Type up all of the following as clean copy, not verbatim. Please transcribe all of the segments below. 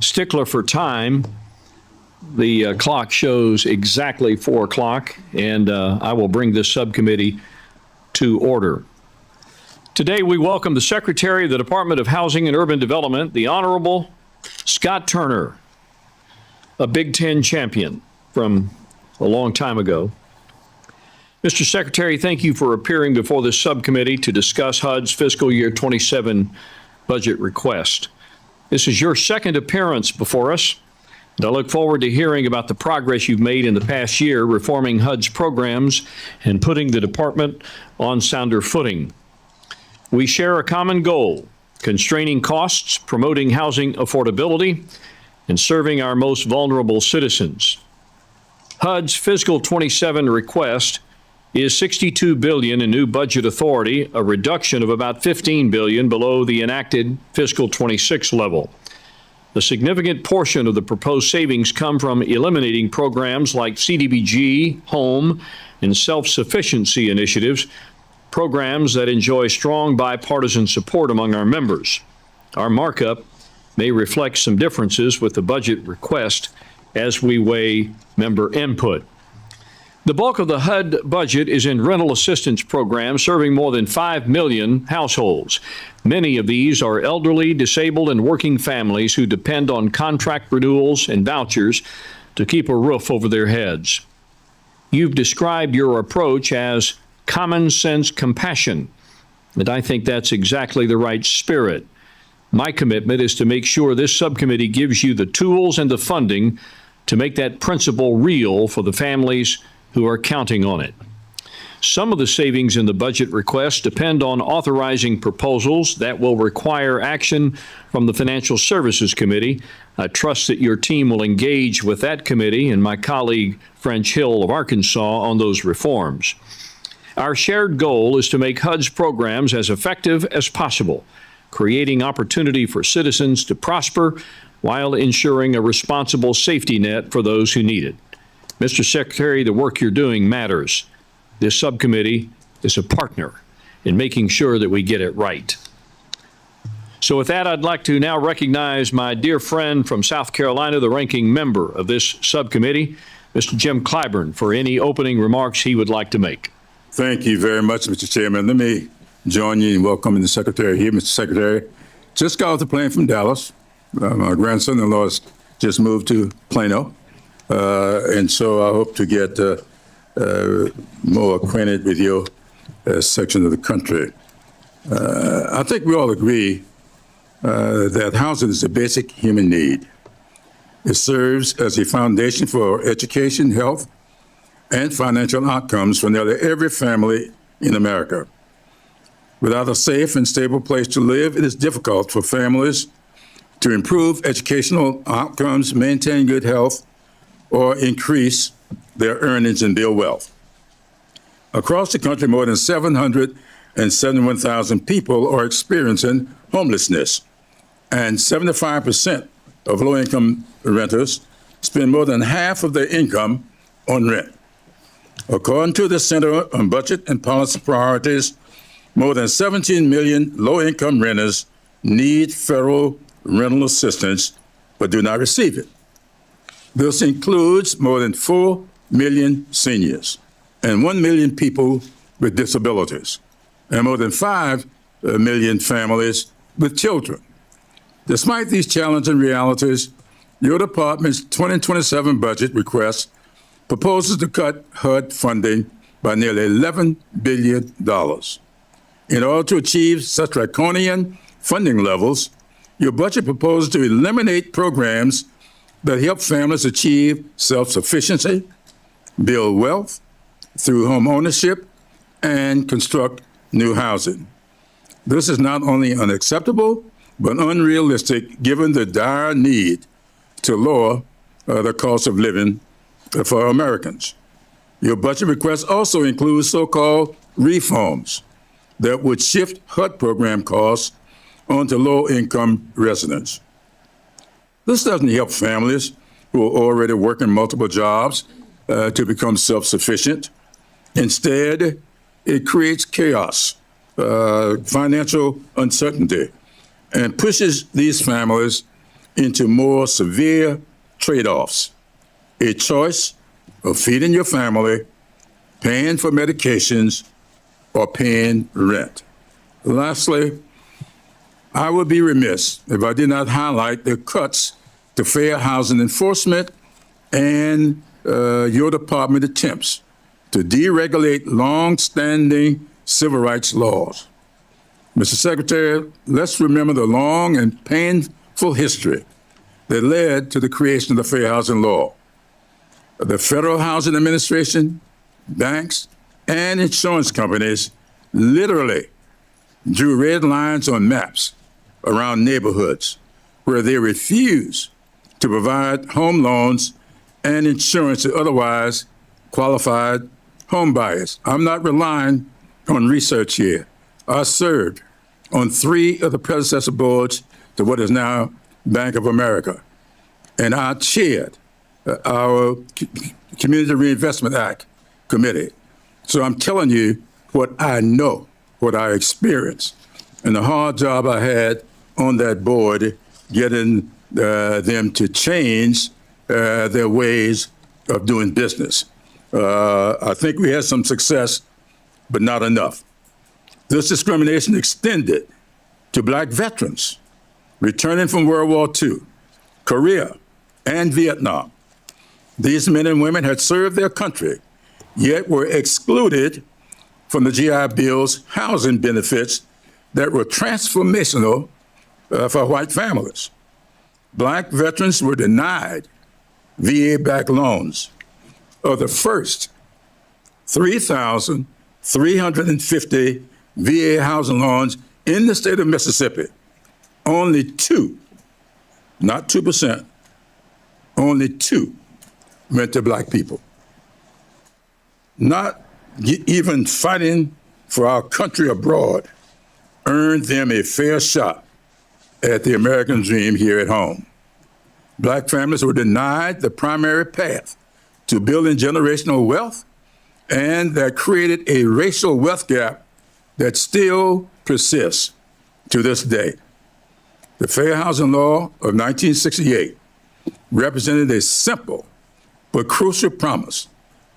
Stickler for time. The clock shows exactly 4 o'clock, and I will bring this subcommittee to order. Today, we welcome the Secretary of the Department of Housing and Urban Development, the Honorable Scott Turner, a Big Ten champion from a long time ago. Mr. Secretary, thank you for appearing before this subcommittee to discuss HUD's fiscal year 27 budget request. This is your second appearance before us, and I look forward to hearing about the progress you've made in the past year reforming HUD's programs and putting the department on sounder footing. We share a common goal: constraining costs, promoting housing affordability, and serving our most vulnerable citizens. HUD's fiscal 27 request is $62 billion in new budget authority, a reduction of about $15 billion below the enacted fiscal 26 level. A significant portion of the proposed savings come from eliminating programs like CDBG, home, and self-sufficiency initiatives, programs that enjoy strong bipartisan support among our members. Our markup may reflect some differences with the budget request as we weigh member input. The bulk of the HUD budget is in rental assistance programs serving more than 5 million households. Many of these are elderly, disabled, and working families who depend on contract renewals and vouchers to keep a roof over their heads. You've described your approach as common sense compassion, and I think that's exactly the right spirit. My commitment is to make sure this subcommittee gives you the tools and the funding to make that principle real for the families who are counting on it. Some of the savings in the budget request depend on authorizing proposals that will require action from the Financial Services Committee. I trust that your team will engage with that committee and my colleague French Hill of Arkansas on those reforms. Our shared goal is to make HUD's programs as effective as possible, creating opportunity for citizens to prosper while ensuring a responsible safety net for those who need it. Mr. Secretary, the work you're doing matters. This subcommittee is a partner in making sure that we get it right. So with that, I'd like to now recognize my dear friend from South Carolina, the ranking member of this subcommittee, Mr. Jim Clyburn, for any opening remarks he would like to make. Thank you very much, Mr. Chairman. Let me join you in welcoming the Secretary here. Mr. Secretary, just got off the plane from Dallas. My grandson-in-law has just moved to Plano. And so I hope to get more acquainted with your section of the country. I think we all agree that housing is a basic human need. It serves as a foundation for education, health, and financial outcomes for nearly every family in America. Without a safe and stable place to live, it is difficult for families to improve educational outcomes, maintain good health, or increase their earnings and build wealth. Across the country, more than 771,000 people are experiencing homelessness, and 75% of low-income renters spend more than half of their income on rent. According to the Center on Budget and Policy Priorities, more than 17 million low-income renters need federal rental assistance but do not receive it. This includes more than 4 million seniors and 1 million people with disabilities, and more than 5 million families with children. Despite these challenging realities, your department's 2027 budget request proposes to cut HUD funding by nearly $11 billion. In order to achieve such draconian funding levels, your budget proposes to eliminate programs that help families achieve self-sufficiency, build wealth through home ownership, and construct new housing. This is not only unacceptable, but unrealistic given the dire need to lower the cost of living for Americans. Your budget request also includes so-called reforms that would shift HUD program costs onto low-income residents. This doesn't help families who are already working multiple jobs to become self-sufficient. Instead, it creates chaos, financial uncertainty, and pushes these families into more severe trade-offs. A choice of feeding your family, paying for medications, or paying rent. Lastly, I would be remiss if I did not highlight the cuts to fair housing enforcement and your department attempts to deregulate long-standing civil rights laws. Mr. Secretary, let's remember the long and painful history that led to the creation of the Fair Housing Law. The Federal Housing Administration, banks, and insurance companies literally drew red lines on maps around neighborhoods where they refused to provide home loans and insurance to otherwise qualified home buyers. I'm not relying on research here. I served on 3 of the predecessor boards to what is now Bank of America, and I chaired our Community Reinvestment Act committee. So I'm telling you what I know, what I experienced, and the hard job I had on that board getting them to change their ways of doing business. I think we had some success, but not enough. This discrimination extended to Black veterans returning from World War II, Korea, and Vietnam. These men and women had served their country, yet were excluded from the GI Bill's housing benefits that were transformational for white families. Black veterans were denied VA-backed loans. Of the first 3,350 VA housing loans in the state of Mississippi, only 2, not 2%, only 2 went to Black people. Not even fighting for our country abroad earned them a fair shot at the American dream here at home. Black families were denied the primary path to building generational wealth, and that created a racial wealth gap that still persists to this day. The Fair Housing Law of 1968 represented a simple but crucial promise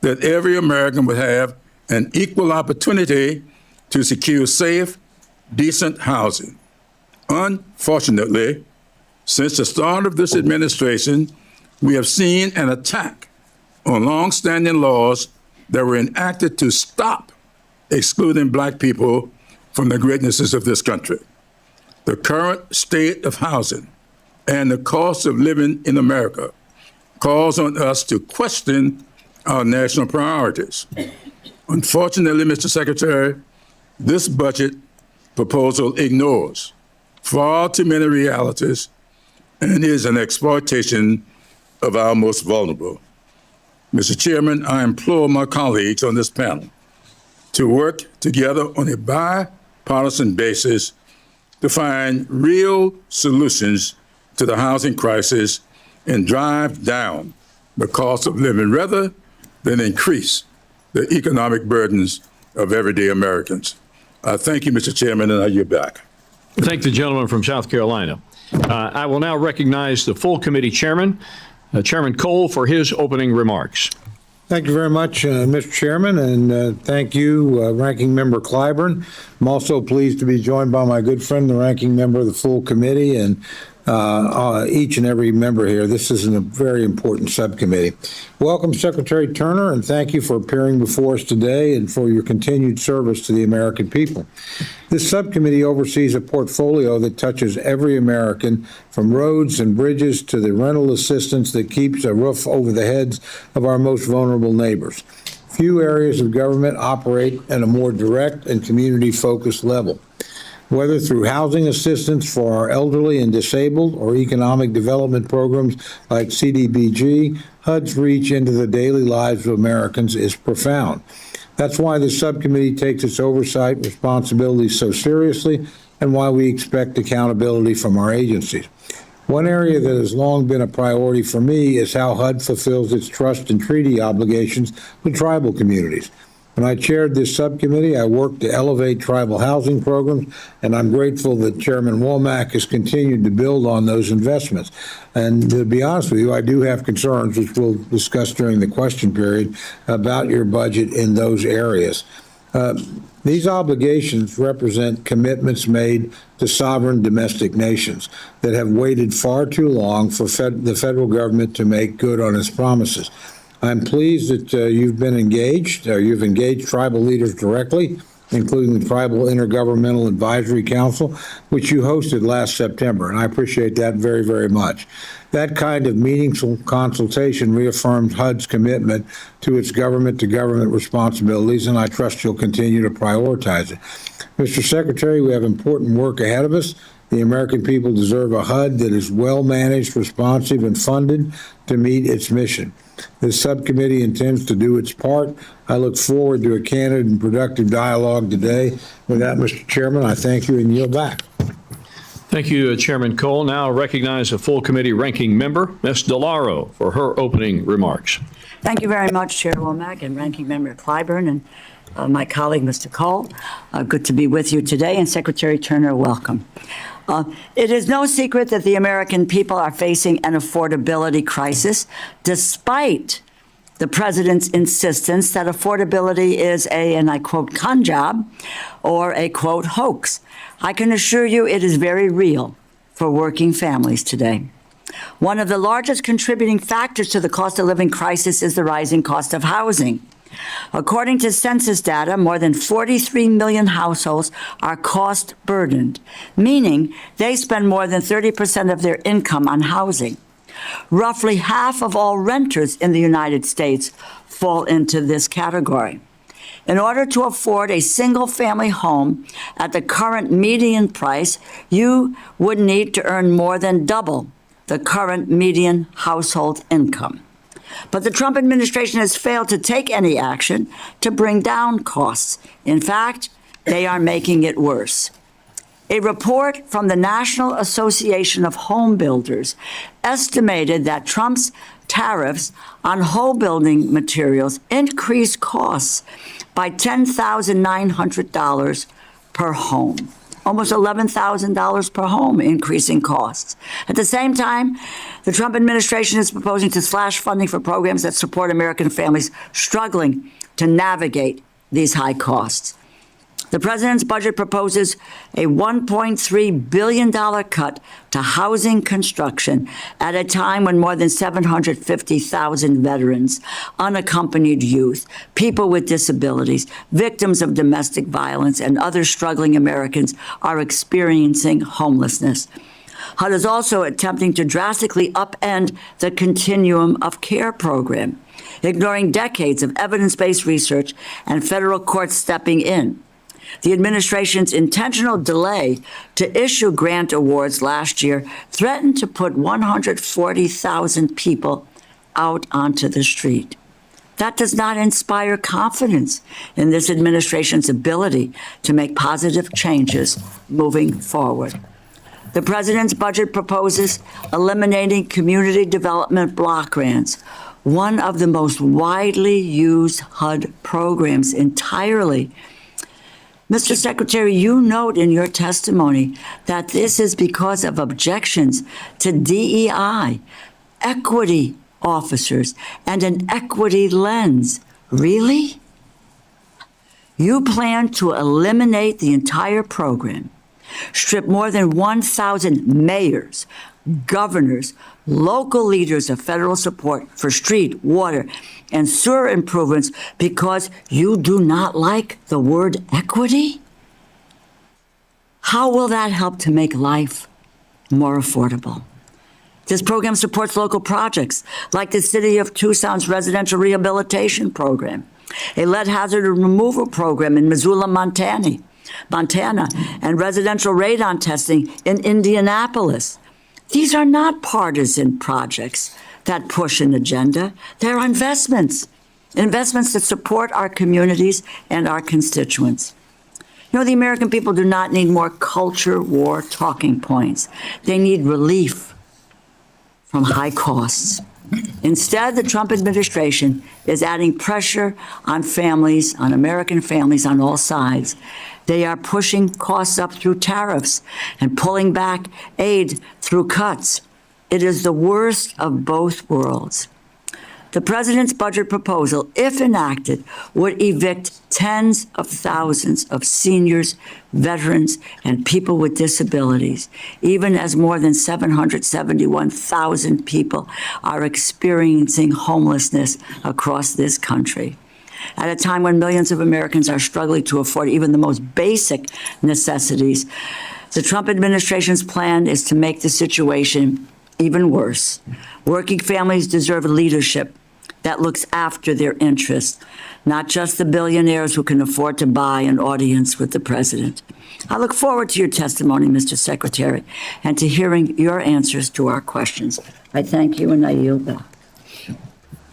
that every American would have an equal opportunity to secure safe, decent housing. Unfortunately, since the start of this administration, we have seen an attack on longstanding laws that were enacted to stop excluding Black people from the greatnesses of this country. The current state of housing and the cost of living in America calls on us to question our national priorities. Unfortunately, Mr. Secretary, this budget proposal ignores far too many realities and is an exploitation of our most vulnerable. Mr. Chairman, I implore my colleagues on this panel to work together on a bipartisan basis to find real solutions to the housing crisis and drive down the cost of living rather than increase the economic burdens of everyday Americans. I thank you, Mr. Chairman, and I yield back. Thank the gentleman from South Carolina. I will now recognize the full committee chairman, Chairman Cole, for his opening remarks. Thank you very much, Mr. Chairman, and thank you, Ranking Member Clyburn. I'm also pleased to be joined by my good friend, the Ranking Member of the full committee, and each and every member here. This is a very important subcommittee. Welcome, Secretary Turner, and thank you for appearing before us today and for your continued service to the American people. This subcommittee oversees a portfolio that touches every American, from roads and bridges to the rental assistance that keeps a roof over the heads of our most vulnerable neighbors. Few areas of government operate at a more direct and community-focused level. Whether through housing assistance for our elderly and disabled or economic development programs like CDBG, HUD's reach into the daily lives of Americans is profound. That's why the subcommittee takes its oversight responsibilities so seriously and why we expect accountability from our agencies. One area that has long been a priority for me is how HUD fulfills its trust and treaty obligations with tribal communities. When I chaired this subcommittee, I worked to elevate tribal housing programs, and I'm grateful that Chairman Womack has continued to build on those investments. And to be honest with you, I do have concerns, which we'll discuss during the question period, about your budget in those areas. These obligations represent commitments made to sovereign domestic nations that have waited far too long for the federal government to make good on its promises. I'm pleased that you've engaged tribal leaders directly, including the Tribal Intergovernmental Advisory Council, which you hosted last September, and I appreciate that very, very much. That kind of meaningful consultation reaffirms HUD's commitment to its government-to-government responsibilities, and I trust you'll continue to prioritize it. Mr. Secretary, we have important work ahead of us. The American people deserve a HUD that is well-managed, responsive, and funded to meet its mission. This subcommittee intends to do its part. I look forward to a candid and productive dialogue today. With that, Mr. Chairman, I thank you and yield back. Thank you, Chairman Cole. Now recognize a full committee ranking member, Ms. DeLauro, for her opening remarks. Thank you very much, Chair Womack and Ranking Member Clyburn and my colleague, Mr. Cole. Good to be with you today, and Secretary Turner, welcome. It is no secret that the American people are facing an affordability crisis, despite the president's insistence that affordability is a, and I quote, con job or a, quote, hoax. I can assure you it is very real for working families today. One of the largest contributing factors to the cost of living crisis is the rising cost of housing. According to census data, more than 43 million households are cost burdened, meaning they spend more than 30% of their income on housing. Roughly half of all renters in the United States fall into this category. In order to afford a single-family home at the current median price, you would need to earn more than double the current median household income. But the Trump administration has failed to take any action to bring down costs. In fact, they are making it worse. A report from the National Association of Home Builders estimated that Trump's tariffs on home building materials increased costs by $10,900 per home. Almost $11,000 per home increasing costs. At the same time, the Trump administration is proposing to slash funding for programs that support American families struggling to navigate these high costs. The president's budget proposes a $1.3 billion cut to housing construction at a time when more than 750,000 veterans, unaccompanied youth, people with disabilities, victims of domestic violence, and other struggling Americans are experiencing homelessness. HUD is also attempting to drastically upend the continuum of care program, ignoring decades of evidence-based research and federal courts stepping in. The administration's intentional delay to issue grant awards last year threatened to put 140,000 people out onto the street. That does not inspire confidence in this administration's ability to make positive changes moving forward. The president's budget proposes eliminating community development block grants, one of the most widely used HUD programs entirely. Mr. Secretary, you note in your testimony that this is because of objections to DEI, equity officers, and an equity lens. Really? You plan to eliminate the entire program, strip more than 1,000 mayors, governors, local leaders of federal support for street, water, and sewer improvements because you do not like the word equity? How will that help to make life more affordable? This program supports local projects like the City of Tucson's residential rehabilitation program, a lead hazard removal program in Missoula, Montana, and residential radon testing in Indianapolis. These are not partisan projects that push an agenda. They're investments that support our communities and our constituents. You know, the American people do not need more culture war talking points. They need relief from high costs. Instead, the Trump administration is adding pressure on families, on American families on all sides. They are pushing costs up through tariffs and pulling back aid through cuts. It is the worst of both worlds. The president's budget proposal, if enacted, would evict tens of thousands of seniors, veterans, and people with disabilities, even as more than 771,000 people are experiencing homelessness across this country. At a time when millions of Americans are struggling to afford even the most basic necessities, the Trump administration's plan is to make the situation even worse. Working families deserve leadership that looks after their interests, not just the billionaires who can afford to buy an audience with the president. I look forward to your testimony, Mr. Secretary, and to hearing your answers to our questions. I thank you and I yield back.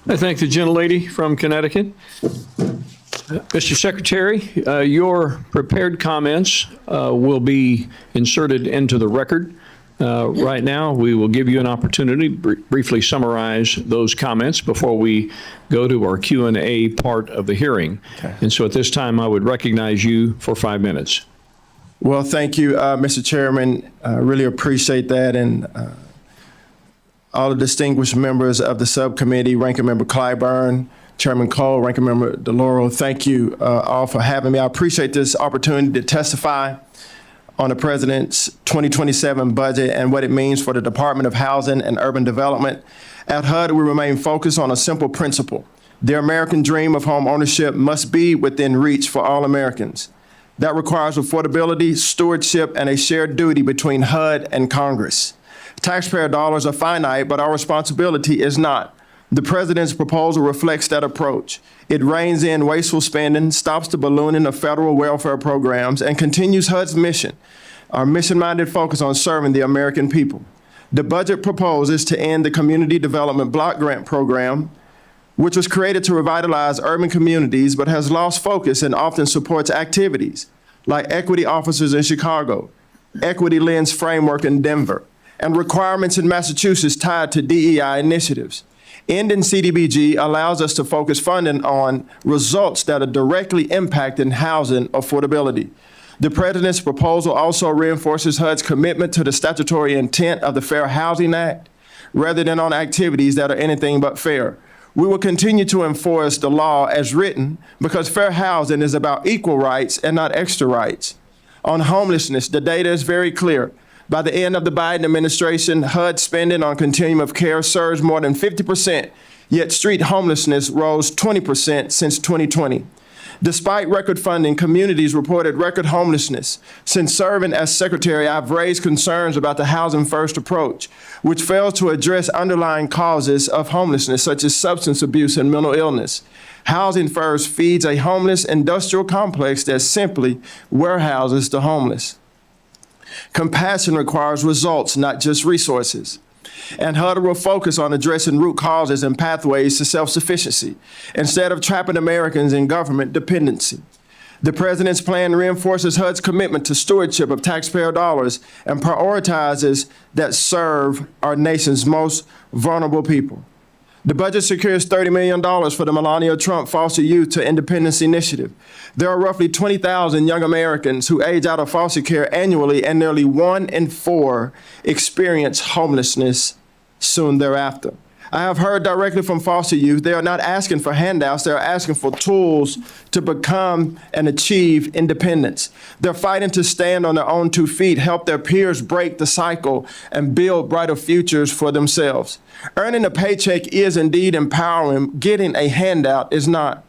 I thank the gentlelady from Connecticut. Mr. Secretary, your prepared comments will be inserted into the record. Right now, we will give you an opportunity to briefly summarize those comments before we go to our Q&A part of the hearing. Okay. And so at this time, I would recognize you for 5 minutes. Well, thank you, Mr. Chairman. I really appreciate that. And all the distinguished members of the subcommittee, Ranking Member Clyburn, Chairman Cole, Ranking Member DeLauro, thank you all for having me. I appreciate this opportunity to testify on the President's 2027 budget and what it means for the Department of Housing and Urban Development. At HUD, we remain focused on a simple principle. The American dream of home ownership must be within reach for all Americans. That requires affordability, stewardship, and a shared duty between HUD and Congress. Taxpayer dollars are finite, but our responsibility is not. The President's proposal reflects that approach. It reins in wasteful spending, stops the ballooning of federal welfare programs, and continues HUD's mission, our mission-minded focus on serving the American people. The budget proposes to end the Community Development Block Grant Program, which was created to revitalize urban communities but has lost focus and often supports activities like equity officers in Chicago, Equity Lens Framework in Denver, and requirements in Massachusetts tied to DEI initiatives. Ending CDBG allows us to focus funding on results that are directly impacting housing affordability. The President's proposal also reinforces HUD's commitment to the statutory intent of the Fair Housing Act, rather than on activities that are anything but fair. We will continue to enforce the law as written because fair housing is about equal rights and not extra rights. On homelessness, the data is very clear. By the end of the Biden administration, HUD spending on continuum of care surged more than 50%, yet street homelessness rose 20% since 2020. Despite record funding, communities reported record homelessness. Since serving as secretary, I've raised concerns about the Housing First approach, which fails to address underlying causes of homelessness, such as substance abuse and mental illness. Housing First feeds a homeless industrial complex that simply warehouses the homeless. Compassion requires results, not just resources. And HUD will focus on addressing root causes and pathways to self-sufficiency instead of trapping Americans in government dependency. The President's plan reinforces HUD's commitment to stewardship of taxpayer dollars and prioritizes that serve our nation's most vulnerable people. The budget secures $30 million for the Melania Trump Foster Youth to Independence Initiative. There are roughly 20,000 young Americans who age out of foster care annually, and nearly 1 in 4 experience homelessness soon thereafter. I have heard directly from foster youth, they are not asking for handouts, they're asking for tools to become and achieve independence. They're fighting to stand on their own 2 feet, help their peers break the cycle, and build brighter futures for themselves. Earning a paycheck is indeed empowering, getting a handout is not.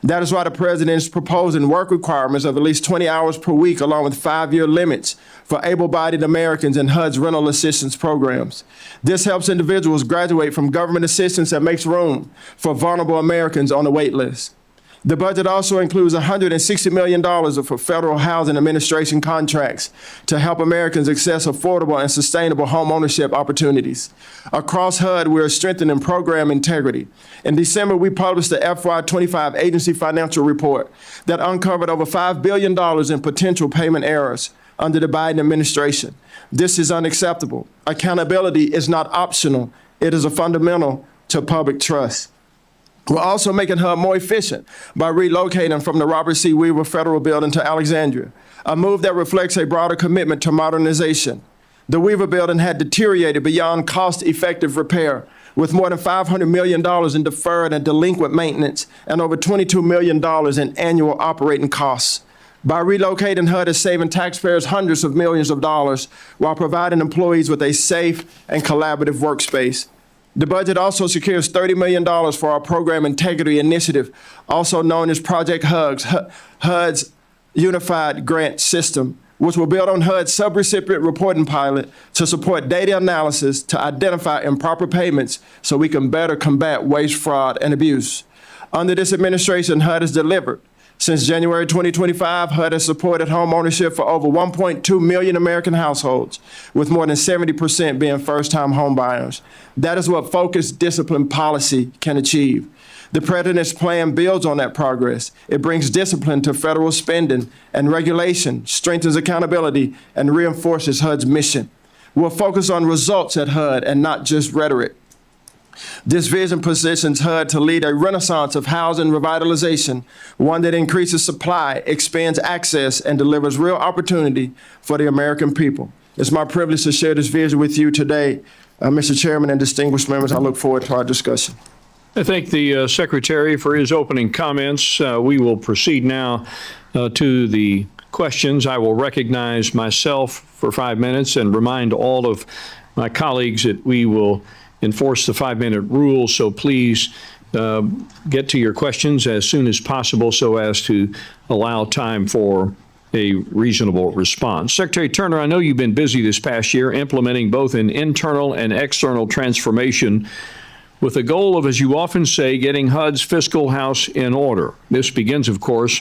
That is why the President is proposing work requirements of at least 20 hours per week, along with 5-year limits for able-bodied Americans in HUD's rental assistance programs. This helps individuals graduate from government assistance and makes room for vulnerable Americans on the wait list. The budget also includes $160 million for Federal Housing Administration contracts to help Americans access affordable and sustainable home ownership opportunities. Across HUD, we are strengthening program integrity. In December, we published the FY25 agency financial report that uncovered over $5 billion in potential payment errors under the Biden administration. This is unacceptable. Accountability is not optional. It is a fundamental to public trust. We're also making HUD more efficient by relocating from the Robert C. Weaver Federal Building to Alexandria, a move that reflects a broader commitment to modernization. The Weaver Building had deteriorated beyond cost-effective repair, with more than $500 million in deferred and delinquent maintenance and over $22 million in annual operating costs. By relocating, HUD is saving taxpayers hundreds of millions of dollars while providing employees with a safe and collaborative workspace. The budget also secures $30 million for our program integrity initiative, also known as Project HUD's Unified Grant System, which will build on HUD's subrecipient reporting pilot to support data analysis to identify improper payments so we can better combat waste, fraud, and abuse. Under this administration, HUD has delivered. Since January 2025, HUD has supported home ownership for over 1.2 million American households, with more than 70% being first-time home buyers. That is what focused, disciplined policy can achieve. The President's plan builds on that progress. It brings discipline to federal spending and regulation, strengthens accountability, and reinforces HUD's mission. We'll focus on results at HUD and not just rhetoric. This vision positions HUD to lead a renaissance of housing revitalization, one that increases supply, expands access, and delivers real opportunity for the American people. It's my privilege to share this vision with you today, Mr. Chairman and distinguished members. I look forward to our discussion. I thank the Secretary for his opening comments. We will proceed now to the questions. I will recognize myself for 5 minutes and remind all of my colleagues that we will enforce the 5-minute rule, so please get to your questions as soon as possible so as to allow time for a reasonable response. Secretary Turner, I know you've been busy this past year implementing both an internal and external transformation with the goal of, as you often say, getting HUD's fiscal house in order. This begins, of course,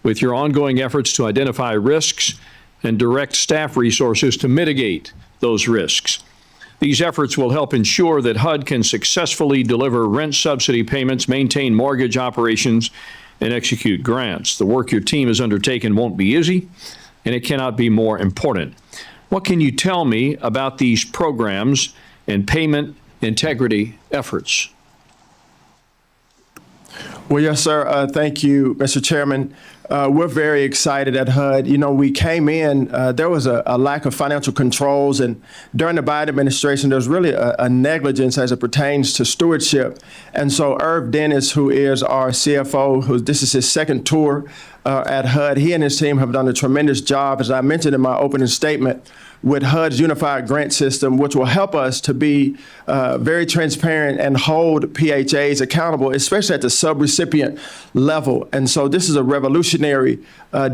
with your ongoing efforts to identify risks and direct staff resources to mitigate those risks. These efforts will help ensure that HUD can successfully deliver rent subsidy payments, maintain mortgage operations, and execute grants. The work your team has undertaken won't be easy, and it cannot be more important. What can you tell me about these programs and payment integrity efforts? Well, yes, sir. Thank you, Mr. Chairman. We're very excited at HUD. You know, we came in, there was a lack of financial controls, and during the Biden administration, there was really a negligence as it pertains to stewardship. And so Irv Dennis, who is our CFO, this is his second tour at HUD, he and his team have done a tremendous job, as I mentioned in my opening statement, with HUD's Unified Grant System, which will help us to be very transparent and hold PHAs accountable, especially at the subrecipient level. And so this is a revolutionary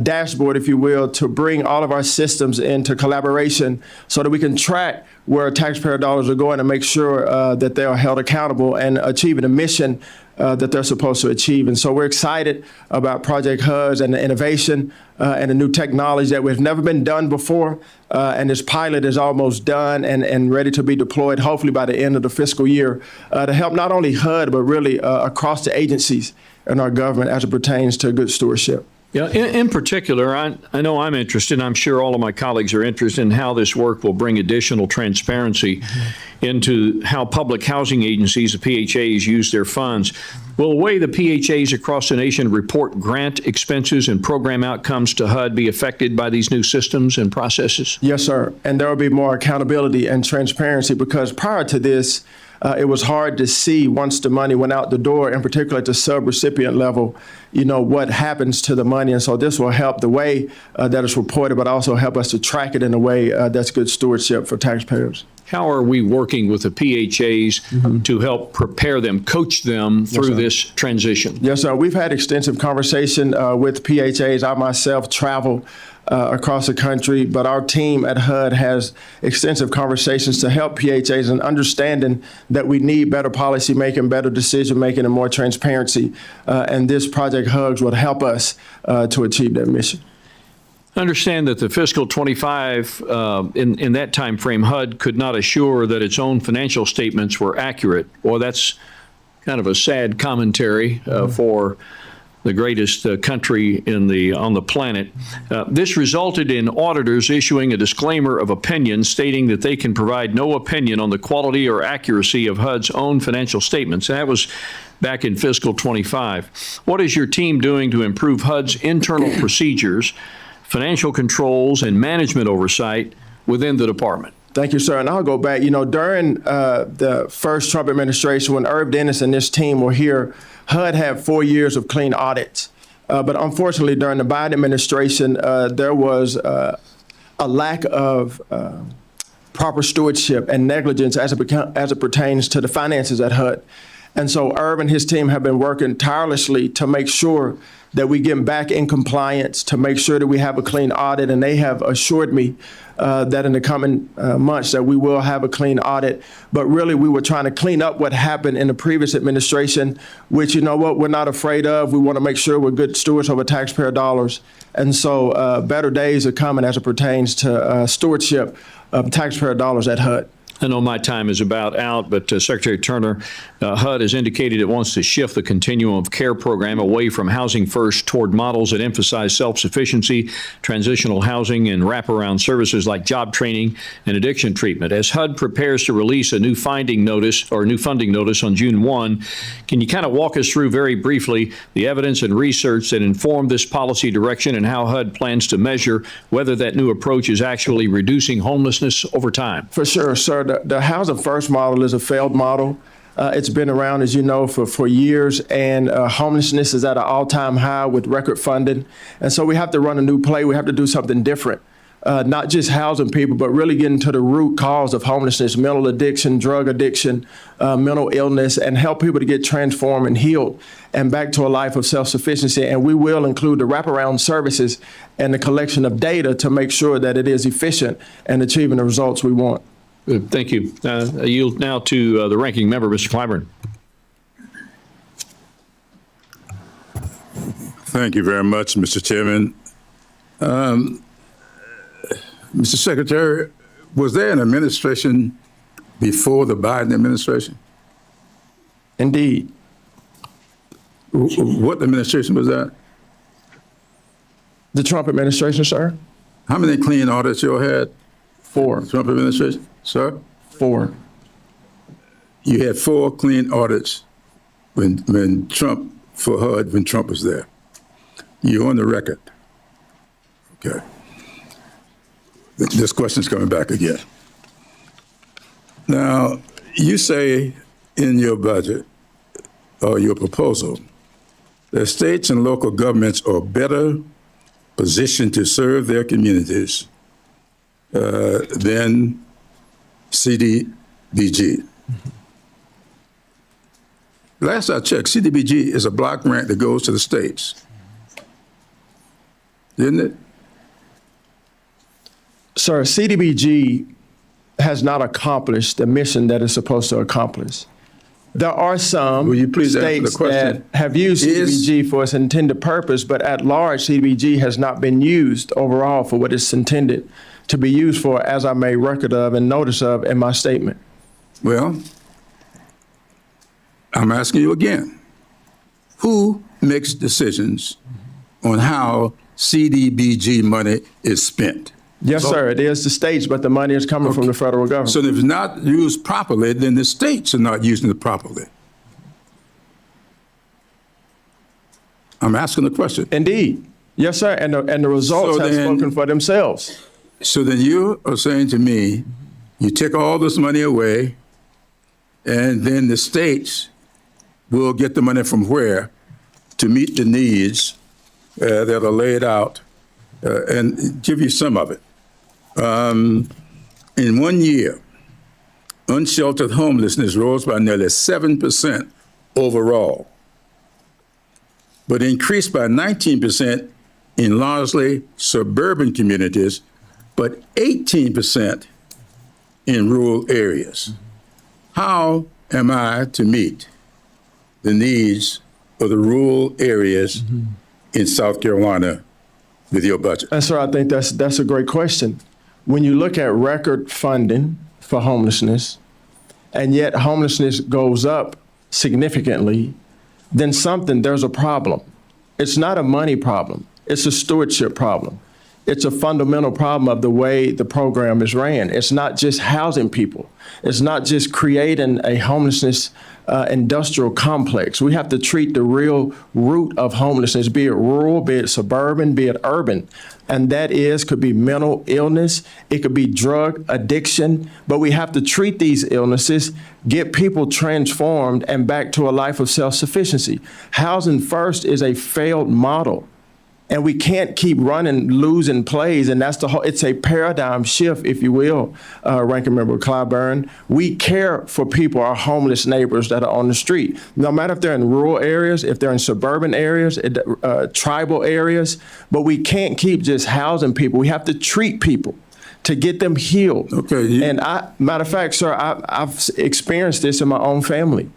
dashboard, if you will, to bring all of our systems into collaboration so that we can track where taxpayer dollars are going and make sure that they are held accountable and achieving the mission that they're supposed to achieve. And so we're excited about Project HUD and the innovation and the new technology that we've never been done before. And this pilot is almost done and ready to be deployed, hopefully by the end of the fiscal year, to help not only HUD, but really across the agencies in our government as it pertains to good stewardship. Yeah, in particular, I know I'm interested, and I'm sure all of my colleagues are interested in how this work will bring additional transparency into how public housing agencies, the PHAs, use their funds. Will the way the PHAs across the nation report grant expenses and program outcomes to HUD be affected by these new systems and processes? Yes, sir. And there will be more accountability and transparency, because prior to this, it was hard to see once the money went out the door, in particular at the subrecipient level, you know, what happens to the money. And so this will help the way that it's reported, but also help us to track it in a way that's good stewardship for taxpayers. How are we working with the PHAs to help prepare them, coach them through this transition? Yes, sir. We've had extensive conversation with PHAs. I myself travel across the country, but our team at HUD has extensive conversations to help PHAs in understanding that we need better policy making, better decision making, and more transparency. And this Project HUD will help us to achieve that mission. I understand that the fiscal 25, in that time frame, HUD could not assure that its own financial statements were accurate. Well, that's kind of a sad commentary for the greatest country on the planet. This resulted in auditors issuing a disclaimer of opinion stating that they can provide no opinion on the quality or accuracy of HUD's own financial statements. And that was back in fiscal 25. What is your team doing to improve HUD's internal procedures, financial controls, and management oversight within the department? Thank you, sir. And I'll go back. During the first Trump administration, when Irv Dennis and this team were here, HUD had 4 years of clean audits. But unfortunately, during the Biden administration, there was a lack of proper stewardship and negligence as it pertains to the finances at HUD. And so Irv and his team have been working tirelessly to make sure that we get back in compliance, to make sure that we have a clean audit. And they have assured me that in the coming months that we will have a clean audit. But really, we were trying to clean up what happened in the previous administration, which, we're not afraid of. We want to make sure we're good stewards over taxpayer dollars. And so better days are coming as it pertains to stewardship of taxpayer dollars at HUD. I know my time is about out, but Secretary Turner, HUD has indicated it wants to shift the continuum of care program away from housing first toward models that emphasize self-sufficiency, transitional housing, and wraparound services like job training and addiction treatment. As HUD prepares to release a new funding notice on June 1, can you kind of walk us through very briefly the evidence and research that informed this policy direction and how HUD plans to measure whether that new approach is actually reducing homelessness over time? For sure, sir. The Housing First model is a failed model. It's been around, as you know, for years, and homelessness is at an all-time high with record funding. And so we have to run a new play. We have to do something different, not just housing people, but really getting to the root cause of homelessness, mental addiction, drug addiction, mental illness, and help people to get transformed and healed and back to a life of self-sufficiency. And we will include the wraparound services and the collection of data to make sure that it is efficient and achieving the results we want. Thank you. I yield now to the ranking member, Mr. Clyburn. Thank you very much, Mr. Chairman. Mr. Secretary, was there an administration before the Biden administration? Indeed. What administration was that? The Trump administration, sir? How many clean audits you had? 4. Trump administration, sir? 4. You had 4 clean audits when Trump was there. You're on the record. Okay. This question's coming back again. Now, you say in your budget or your proposal that states and local governments are better positioned to serve their communities than CDBG. Last I checked, CDBG is a block grant that goes to the states, isn't it? Sir, CDBG has not accomplished the mission that it's supposed to accomplish. There are some Will you please answer the states question? that have used CDBG for its intended purpose, but at large, CDBG has not been used overall for what it's intended to be used for, as I made record of and notice of in my statement. Well, I'm asking you again, who makes decisions on how CDBG money is spent? Yes, sir, it is the states, but the money is coming from the federal government. So if it's not used properly, then the states are not using it properly. I'm asking the question. Indeed. Yes, sir, and the results have spoken for themselves. So then you are saying to me, you take all this money away, and then the states will get the money from where to meet the needs that are laid out, and give you some of it. In 1 year, unsheltered homelessness rose by nearly 7% overall, but increased by 19% in largely suburban communities, but 18% in rural areas. How am I to meet the needs of the rural areas in South Carolina with your budget? And sir, I think that's a great question. When you look at record funding for homelessness, and yet homelessness goes up significantly, then there's a problem. It's not a money problem. It's a stewardship problem. It's a fundamental problem of the way the program is ran. It's not just housing people. It's not just creating a homelessness industrial complex. We have to treat the real root of homelessness, be it rural, be it suburban, be it urban. And that could be mental illness. It could be drug addiction. But we have to treat these illnesses, get people transformed and back to a life of self-sufficiency. Housing First is a failed model. And we can't keep losing plays, and that's it's a paradigm shift, if you will, Ranking Member Clyburn. We care for people, our homeless neighbors that are on the street, no matter if they're in rural areas, if they're in suburban areas, tribal areas, but we can't keep just housing people. We have to treat people to get them healed. Okay. And matter of fact, sir, I've experienced this in my own family.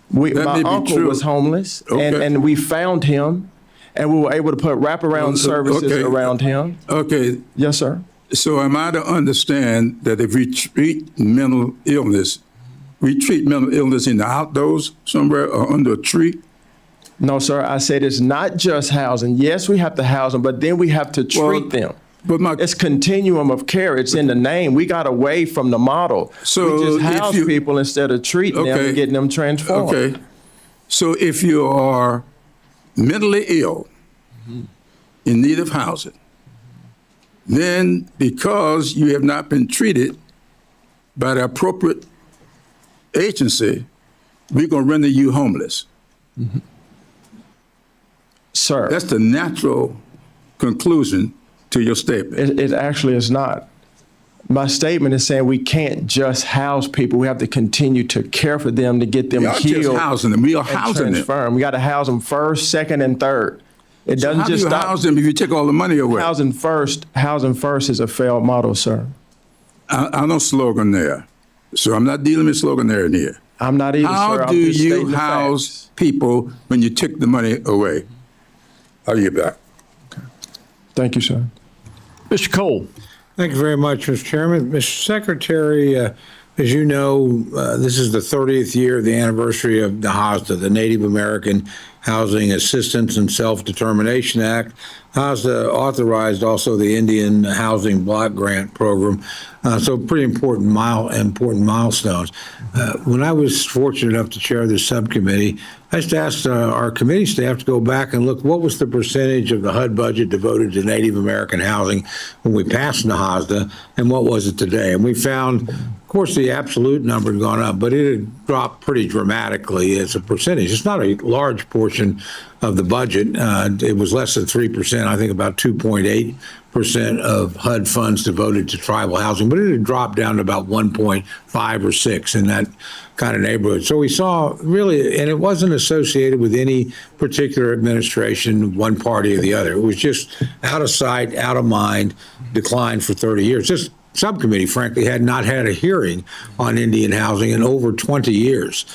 My uncle was homeless, and we found him. And we were able to put wraparound services around him. Okay. Yes, sir. So am I to understand that if we treat mental illness in the outdoors somewhere or under a tree? No, sir. I said it's not just housing. Yes, we have to house them, but then we have to treat them. But it's continuum of care. It's in the name. We got away from the model. So we just house people instead of treating them and getting them transformed. Okay. So if you are mentally ill, in need of housing, then because you have not been treated by the appropriate agency, we're going to render you homeless. Mm-hmm. Sir. That's the natural conclusion to your statement. It actually is not. My statement is saying we can't just house people. We have to continue to care for them to get them healed. We are just housing them. We are housing them. We got to house them first, second, and third. It doesn't how just do you house them if you take all the money away? Housing first is a failed model, sir. I know slogan there. So I'm not dealing with slogan there in here. I'm not either, how sir. do you house people when you took the money away? I'll get back. Okay. Thank you, sir. Mr. Cole. Thank you very much, Mr. Chairman. Mr. Secretary, as you know, this is the 30th year of the anniversary of the HUD, the Native American Housing Assistance and Self-Determination Act. HUD authorized also the Indian Housing Block Grant Program. So pretty important milestones. When I was fortunate enough to chair this subcommittee, I just asked our committee staff to go back and look what was the percentage of the HUD budget devoted to Native American housing when we passed the HOSDA, and what was it today? And we found, of course, the absolute number had gone up, but it had dropped pretty dramatically as a percentage. It's not a large portion of the budget. It was less than 3%, I think about 2.8% of HUD funds devoted to tribal housing, but it had dropped down to about 1.5 or 6 in that kind of neighborhood. So we saw really, and it wasn't associated with any particular administration, one party or the other. It was just out of sight, out of mind, declined for 30 years. This subcommittee, frankly, had not had a hearing on Indian housing in over 20 years.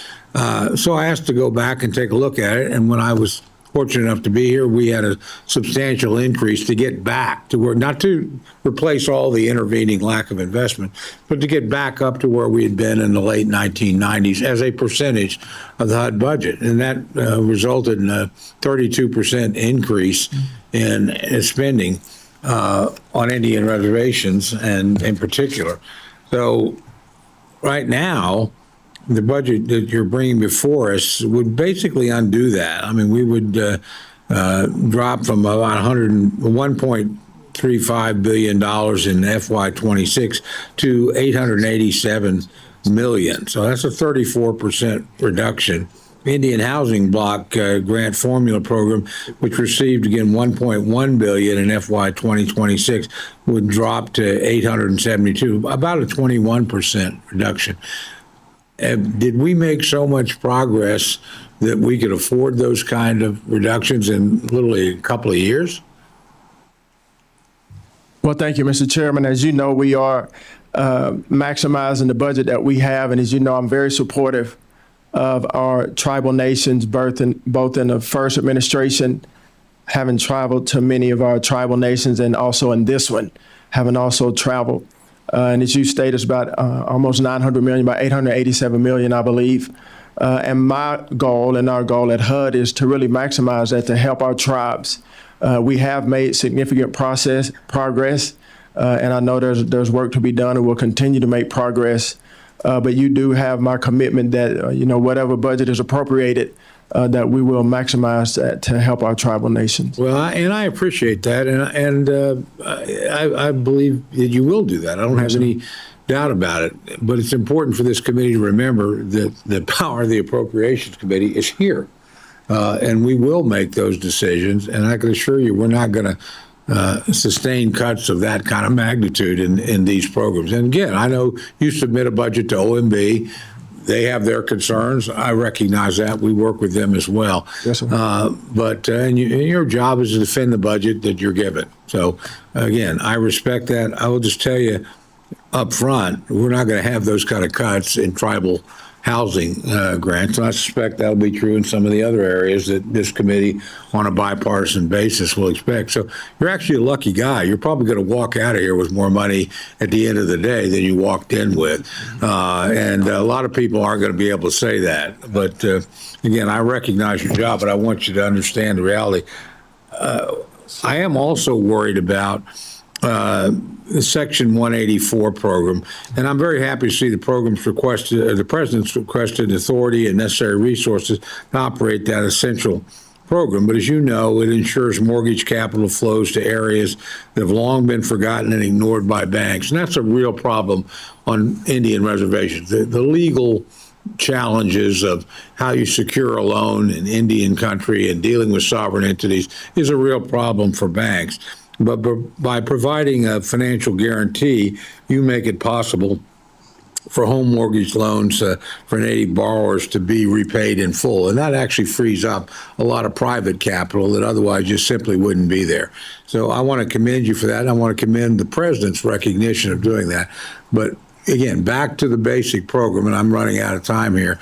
So I asked to go back and take a look at it, and when I was fortunate enough to be here, we had a substantial increase to get back to where, not to replace all the intervening lack of investment, but to get back up to where we had been in the late 1990s as a percentage of the HUD budget. And that resulted in a 32% increase in spending on Indian reservations and in particular. So right now, the budget that you're bringing before us would basically undo that. I mean, we would drop from about $1.35 billion in FY26 to $887 million. So that's a 34% reduction. Indian Housing Block Grant Formula Program, which received again $1.1 billion in FY 2026, would drop to $872, about a 21% reduction. Did we make so much progress that we could afford those kind of reductions in literally a couple of years? Well, thank you, Mr. Chairman. As you know, we are maximizing the budget that we have. And as you know, I'm very supportive of our tribal nations, both in the first administration, having traveled to many of our tribal nations, and also in this one, having also traveled. And as you stated, it's about almost $900 million, about $887 million, I believe, And my goal and our goal at HUD is to really maximize that to help our tribes. We have made significant progress, and I know there's work to be done, and we'll continue to make progress. But you do have my commitment that whatever budget is appropriated, that we will maximize that to help our tribal nations. Well, I appreciate that, and I believe that you will do that. I don't have any doubt about it. But it's important for this committee to remember that the power of the Appropriations Committee is here, and we will make those decisions. And I can assure you, we're not going to sustain cuts of that kind of magnitude in these programs. And again, I know you submit a budget to OMB. They have their concerns. I recognize that. We work with them as well. Yes, sir. But your job is to defend the budget that you're given. So, again, I respect that. I will just tell you up front, we're not going to have those kind of cuts in tribal housing grants. And I suspect that'll be true in some of the other areas that this committee on a bipartisan basis will expect. So you're actually a lucky guy. You're probably going to walk out of here with more money at the end of the day than you walked in with. And a lot of people aren't going to be able to say that. But again, I recognize your job, but I want you to understand the reality. I am also worried about the Section 184 program, and I'm very happy to see the program's requested, the president's requested authority and necessary resources to operate that essential program. But as you know, it ensures mortgage capital flows to areas that have long been forgotten and ignored by banks, and that's a real problem on Indian reservations. The legal challenges of how you secure a loan in Indian country and dealing with sovereign entities is a real problem for banks. But by providing a financial guarantee, you make it possible for home mortgage loans for native borrowers to be repaid in full. And that actually frees up a lot of private capital that otherwise just simply wouldn't be there. So I want to commend you for that. And I want to commend the president's recognition of doing that. But again, back to the basic program, and I'm running out of time here.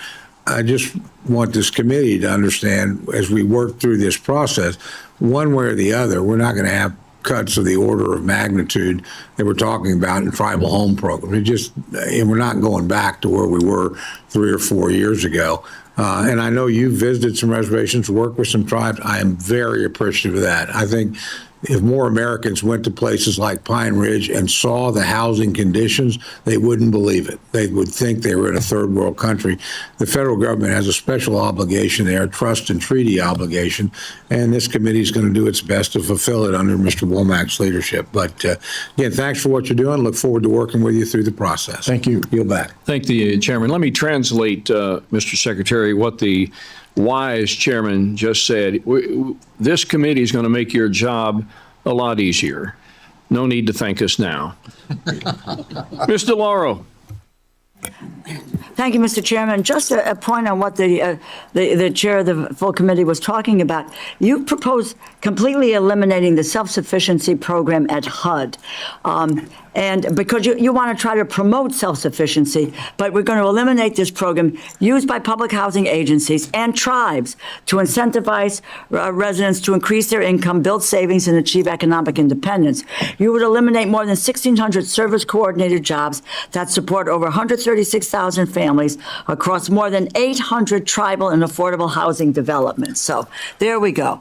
I just want this committee to understand as we work through this process, one way or the other, we're not going to have cuts of the order of magnitude that we're talking about in tribal home program. And we're not going back to where we were 3 or 4 years ago. And I know you've visited some reservations, worked with some tribes. I am very appreciative of that. I think if more Americans went to places like Pine Ridge and saw the housing conditions, they wouldn't believe it. They would think they were in a third world country. The federal government has a special obligation there, a trust and treaty obligation, and this committee is going to do its best to fulfill it under Mr. Womack's leadership. But again, thanks for what you're doing. Look forward to working with you through the process. Thank you. Yield back. Thank the chairman. Let me translate, Mr. Secretary, what the wise chairman just said. This committee is going to make your job a lot easier. No need to thank us now. Ms. DeLauro. Thank you, Mr. Chairman. Just a point on what the chair of the full committee was talking about. You propose completely eliminating the self-sufficiency program at HUD. And because you want to try to promote self-sufficiency, but we're going to eliminate this program used by public housing agencies and tribes to incentivize residents to increase their income, build savings, and achieve economic independence. You would eliminate more than 1,600 service-coordinated jobs that support over 136,000 families across more than 800 tribal and affordable housing developments. So there we go.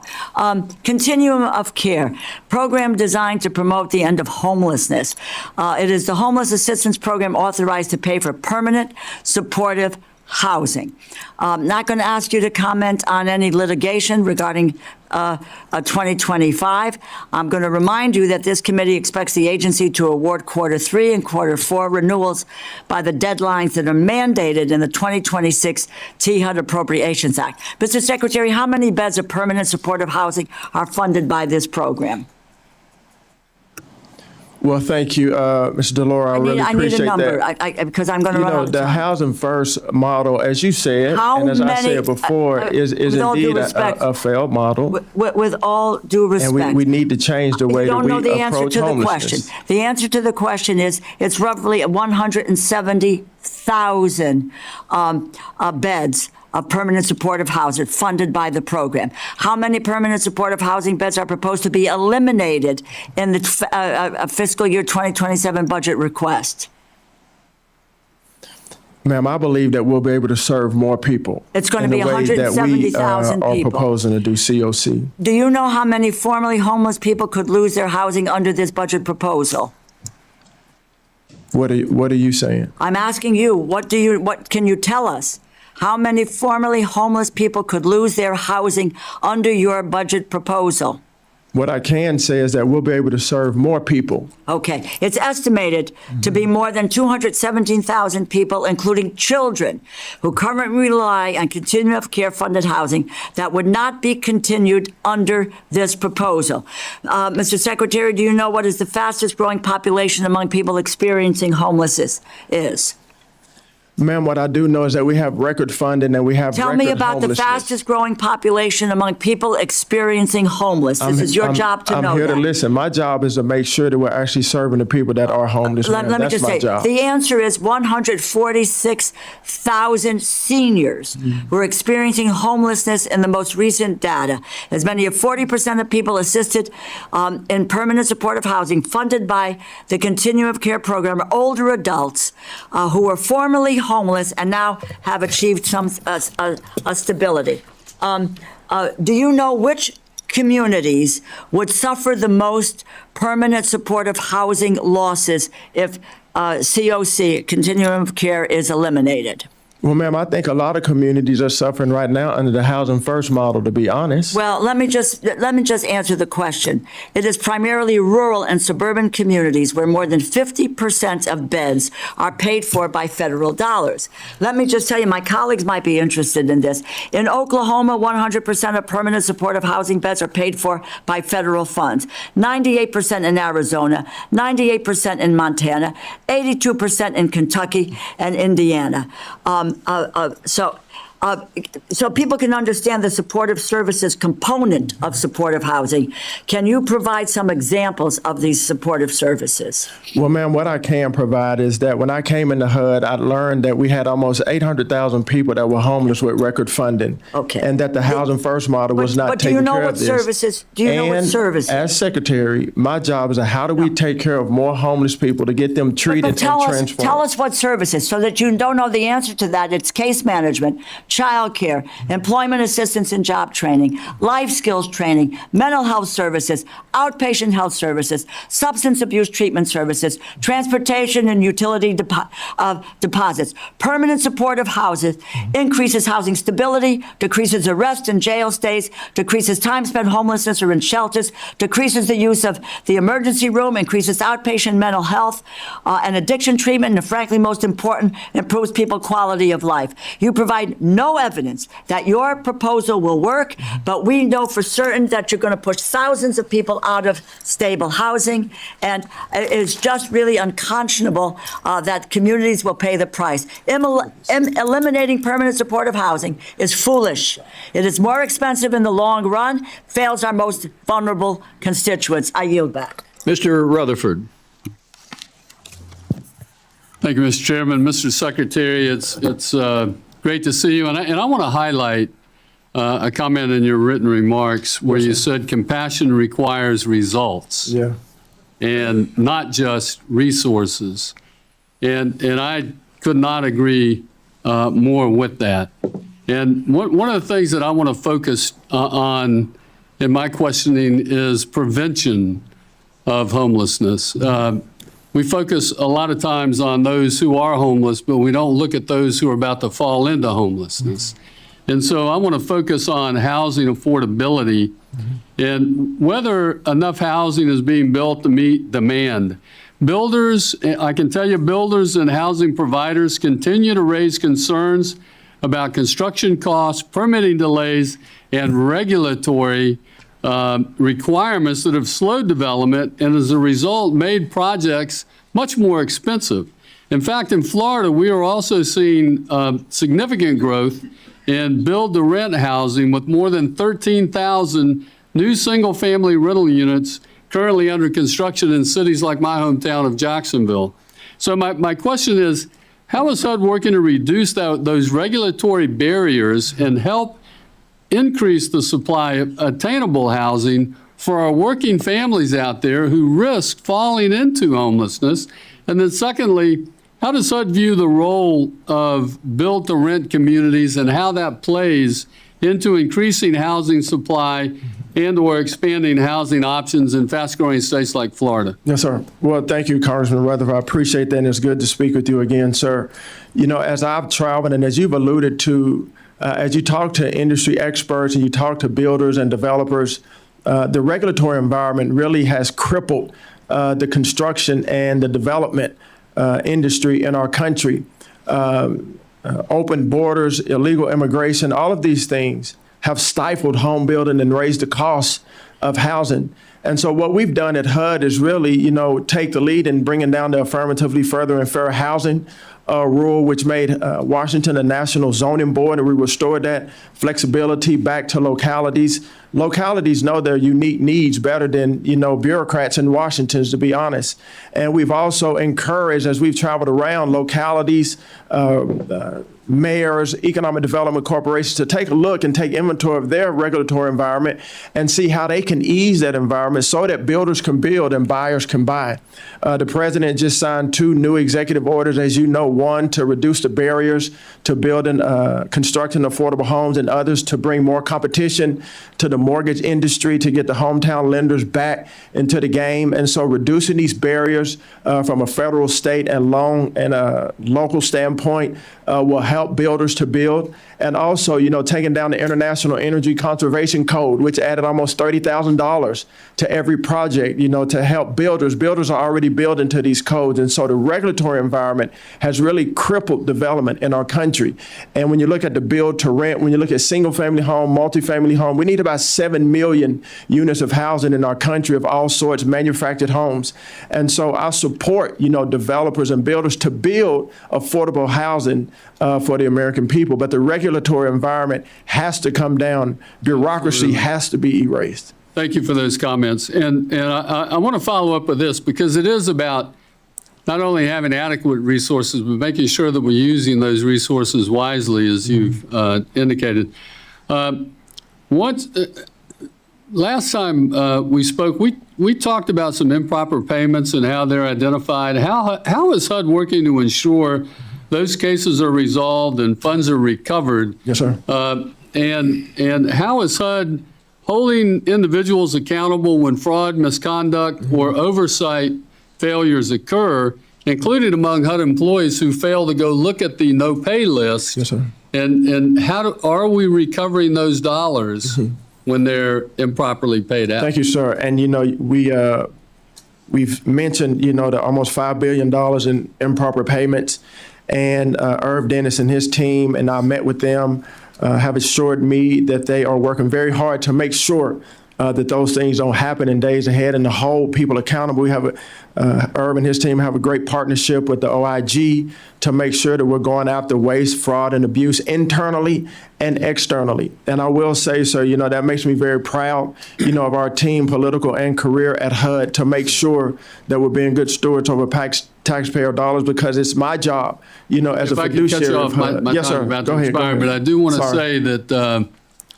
Continuum of care, program designed to promote the end of homelessness. It is the homeless assistance program authorized to pay for permanent, supportive housing. Not going to ask you to comment on any litigation regarding 2025. I'm going to remind you that this committee expects the agency to award Q3 and Q4 renewals by the deadlines that are mandated in the 2026 HUD Appropriations Act. Mr. Secretary, how many beds of permanent supportive housing are funded by this program? Well, thank you, Mr. DeLauro. I really appreciate that. I need a number because I'm going to run out of the time. Housing First model, as you said, and as I said before, is indeed a failed model. With all due respect. And we need to change the way that we approach homelessness. The answer to the question is it's roughly 170,000 beds of permanent supportive housing funded by the program. How many permanent supportive housing beds are proposed to be eliminated in the fiscal year 2027 budget request? Ma'am, I believe that we'll be able to serve more people. It's gonna in the be way that we, 170,000 are people. proposing to do COC. Do you know how many formerly homeless people could lose their housing under this budget proposal? What are you saying? I'm asking you, what can you tell us? How many formerly homeless people could lose their housing under your budget proposal? What I can say is that we'll be able to serve more people. Okay, it's estimated to be more than 217,000 people, including children, who currently rely on continuum of care funded housing that would not be continued under this proposal. Mr. Secretary, do you know what is the fastest growing population among people experiencing homelessness is? Ma'am, what I do know is that we have record funding and we have Tell record me about the homelessness. fastest growing population among people experiencing homeless. This is your job to know I'm here that. to listen. My job is to make sure that we're actually serving the people that are homeless. Let me That's just my say, job. the answer is 146,000 seniors who are experiencing homelessness in the most recent data. As many as 40% of people assisted in permanent supportive housing funded by the Continuum of Care program are older adults who were formerly homeless and now have achieved some stability. Do you know which communities would suffer the most permanent supportive housing losses if COC, Continuum of Care, is eliminated? Well, ma'am, I think a lot of communities are suffering right now under the Housing First model, to be honest. Well, let me just answer the question. It is primarily rural and suburban communities where more than 50% of beds are paid for by federal dollars. Let me just tell you, my colleagues might be interested in this. In Oklahoma, 100% of permanent supportive housing beds are paid for by federal funds. 98% in Arizona, 98% in Montana, 82% in Kentucky and Indiana. So people can understand the supportive services component of supportive housing. Can you provide some examples of these supportive services? Well, ma'am, what I can provide is that when I came into HUD, I learned that we had almost 800,000 people that were homeless with record funding. Okay. And that the Housing First model was not But do you taking know care what of this. services? Do you know what And services? as secretary, my job is how do we take care of more homeless people to get them treated But and tell transformed? us what services, so that you don't know the answer to that. It's case management, childcare, employment assistance and job training, life skills training, mental health services, outpatient health services, substance abuse treatment services, transportation and utility deposits. Permanent supportive houses increases housing stability, decreases arrest and jail stays, decreases time spent homelessness or in shelters, decreases the use of the emergency room, increases outpatient mental health and addiction treatment, and frankly, most important, improves people's quality of life. You provide no evidence that your proposal will work, but we know for certain that you're going to push thousands of people out of stable housing, and it's just really unconscionable that communities will pay the price. Eliminating permanent supportive housing is foolish. It is more expensive in the long run, fails our most vulnerable constituents. I yield back. Mr. Rutherford. Thank you, Mr. Chairman. Mr. Secretary, it's great to see you. And I want to highlight a comment in your written remarks where you said compassion requires results. Yeah. And not just resources. And I could not agree more with that. And one of the things that I want to focus on in my questioning is prevention of homelessness. We focus a lot of times on those who are homeless, but we don't look at those who are about to fall into homelessness. And so I want to focus on housing affordability and whether enough housing is being built to meet demand. Builders, I can tell you, builders and housing providers continue to raise concerns about construction costs, permitting delays, and regulatory requirements that have slowed development and as a result made projects much more expensive. In fact, in Florida, we are also seeing significant growth in build-to-rent housing with more than 13,000 new single-family rental units currently under construction in cities like my hometown of Jacksonville. So my question is, how is HUD working to reduce those regulatory barriers and help increase the supply of attainable housing for our working families out there who risk falling into homelessness? And then secondly, how does HUD view the role of build-to-rent communities and how that plays into increasing housing supply and/or expanding housing options in fast-growing states like Florida? Yes, sir. Well, thank you, Congressman Rutherford. I appreciate that, and it's good to speak with you again, sir. You know, as I've traveled and as you've alluded to, as you talk to industry experts and you talk to builders and developers, the regulatory environment really has crippled the construction and the development industry in our country. Open borders, illegal immigration, all of these things have stifled home building and raised the cost of housing. And so what we've done at HUD is really, you know, take the lead in bringing down the affirmatively further and fair housing rule, which made Washington a national zoning board, and we restored that flexibility back to localities. Localities know their unique needs better than, you know, bureaucrats in Washington, to be honest. And we've also encouraged, as we've traveled around, localities, mayors, economic development corporations to take a look and take inventory of their regulatory environment and see how they can ease that environment so that builders can build and buyers can buy. The president just signed 2 new executive orders, as you know, one to reduce the barriers to building, constructing affordable homes, and others to bring more competition to the mortgage industry to get the hometown lenders back into the game. And so reducing these barriers from a federal, state, and local standpoint will help builders to build. And also, you know, taking down the International Energy Conservation Code, which added almost $30,000 to every project, you know, to help builders. Builders are already building to these codes. And so the regulatory environment has really crippled development in our country. And when you look at the build to rent, when you look at single family home, multifamily home, we need about 7 million units of housing in our country of all sorts, manufactured homes. And so I support, you know, developers and builders to build affordable housing for the American people. But the regulatory environment has to come down. Bureaucracy has to be erased. Thank you for those comments. And I want to follow up with this because it is about not only having adequate resources, but making sure that we're using those resources wisely, as you've indicated. Last time we spoke, we talked about some improper payments and how they're identified. How is HUD working to ensure those cases are resolved and funds are recovered? Yes, sir. And how is HUD holding individuals accountable when fraud, misconduct, or oversight failures occur, including among HUD employees who fail to go look at the no pay list? Yes, sir. And are we recovering those dollars when they're improperly paid out? Thank you, sir. And, you know, we've mentioned, you know, the almost $5 billion in improper payments. And Irv Dennis and his team, and I met with them, have assured me that they are working very hard to make sure that those things don't happen in days ahead and to hold people accountable. We have Irv and his team have a great partnership with the OIG to make sure that we're going after waste, fraud, and abuse internally and externally. And I will say, sir, you know, that makes me very proud, you know, of our team, political and career at HUD, to make sure that we're being good stewards over taxpayer dollars, because it's my job, you know, as a fiduciary. If I could cut you off, my yes, time sir. about Go to ahead, expire, but I do want to say that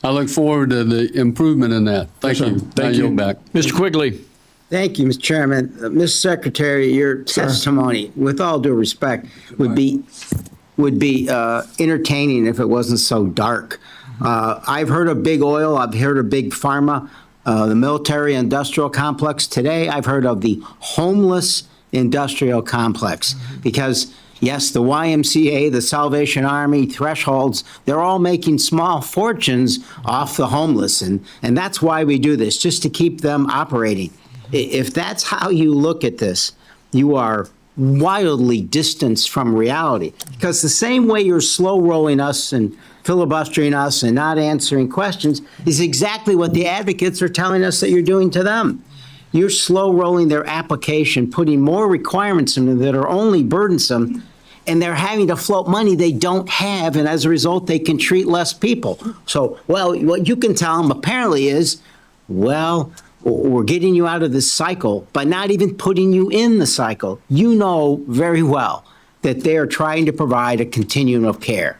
I look forward to the improvement in that. Thank you. Thank you. Yield back. Mr. Quigley. Thank you, Mr. Chairman. Mr. Secretary, your testimony, with all due respect, would be entertaining if it wasn't so dark. I've heard of big oil. I've heard of big pharma, the military industrial complex. Today, I've heard of the homeless industrial complex, because yes, the YMCA, the Salvation Army, Thresholds, they're all making small fortunes off the homeless. And that's why we do this, just to keep them operating. If that's how you look at this, you are wildly distanced from reality. Because the same way you're slow rolling us and filibustering us and not answering questions is exactly what the advocates are telling us that you're doing to them. You're slow rolling their application, putting more requirements in them that are only burdensome, and they're having to float money they don't have, and as a result, they can treat less people. So, well, what you can tell them apparently is, well, we're getting you out of this cycle, but not even putting you in the cycle. You know very well that they are trying to provide a continuum of care.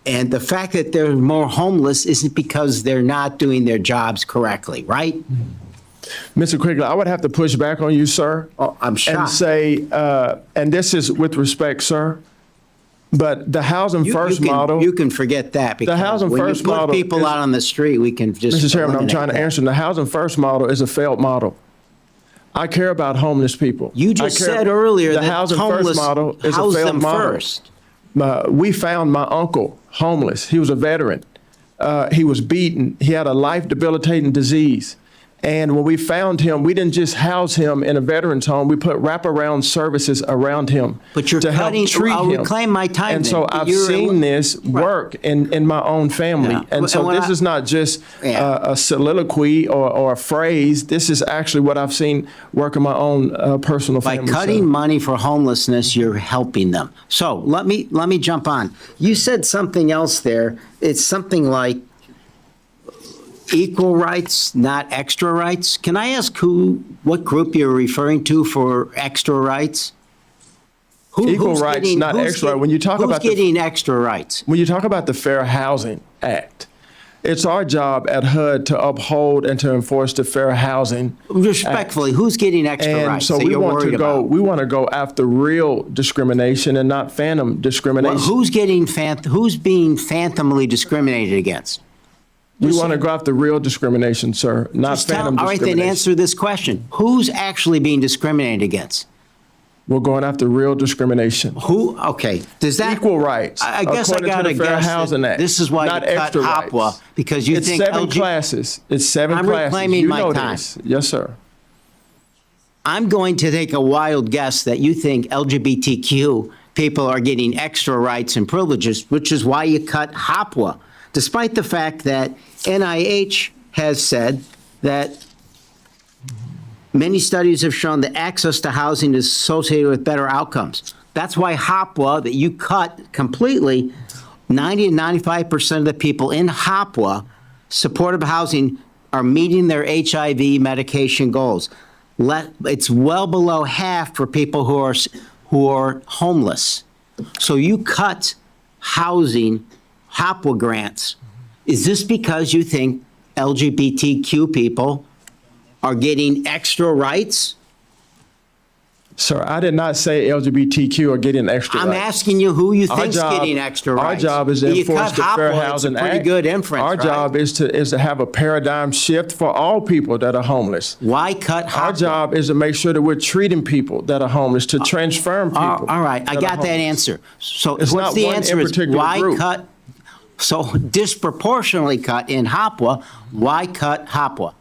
And the fact that they're more homeless isn't because they're not doing their jobs correctly, right? Mr. Quigley, I would have to push back on you, sir. Oh, I'm And shocked. say, and this is with respect, sir, but the Housing First model. You can forget that because Housing when First you put model people is- out on the street, we can just. Mr. Chairman, I'm eliminate trying to that. answer. The Housing First model is a failed model. I care about homeless people. You just I care- said earlier the that Housing homeless First model is a house failed them model. first. We found my uncle homeless. He was a veteran. He was beaten. He had a life debilitating disease. And when we found him, we didn't just house him in a veteran's home. We put wraparound services around him But you're to help cutting- treat I'll him. reclaim my time And then. so I've You're- seen this Right. work in my own family. Yeah. And so And when this is not just Yeah. a soliloquy or a phrase. This is actually what I've seen work in my own personal By family. cutting sir. money for homelessness, you're helping them. So let me jump on. You said something else there. It's something like equal rights, not extra rights. Can I ask what group you're referring to for extra rights? Equal who's rights, not who's extra. When you talk about who's getting extra rights? When you talk about the Fair Housing Act, it's our job at HUD to uphold and to enforce the Fair Housing Respectfully, who's getting extra And rights so that we you're want worried to go. about? We want to go after real discrimination and not phantom discrimination. Well, who's being phantomly discriminated against? we want to go after real discrimination, sir, not Just tell- phantom all right, then discrimination. answer this question. Who's actually being discriminated against? We're going after real discrimination. Who, okay, does that? Equal rights. I guess I according to gotta the Fair guess Housing that Act, this is why you not cut extra HOPWA, rights. because you it's think 7 LG classes. It's 7 I'm classes. reclaiming You my know time. this. Yes, sir. I'm going to take a wild guess that you think LGBTQ people are getting extra rights and privileges, which is why you cut HOPWA, despite the fact that NIH has said that many studies have shown that access to housing is associated with better outcomes. That's why HOPWA, that you cut completely, 90 to 95% of the people in HOPWA, supportive housing, are meeting their HIV medication goals. It's well below half for people who are homeless. So you cut housing, HOPWA grants. Is this because you think LGBTQ people are getting extra rights? Sir, I did not say LGBTQ are getting extra I'm rights. asking you who you Our think's job- getting extra Our rights. job is to You enforce cut the Fair HOPWA, Housing it's a pretty Act. good inference, Our right? job is to have a paradigm shift for all people that are homeless. Why cut HOPWA? Our job is to make sure that we're treating people that are homeless, to transform people. All right, I that are got that homeless. answer. So It's what's not the one answer in is particular why group. cut, so disproportionately cut in HOPWA, why cut HOPWA?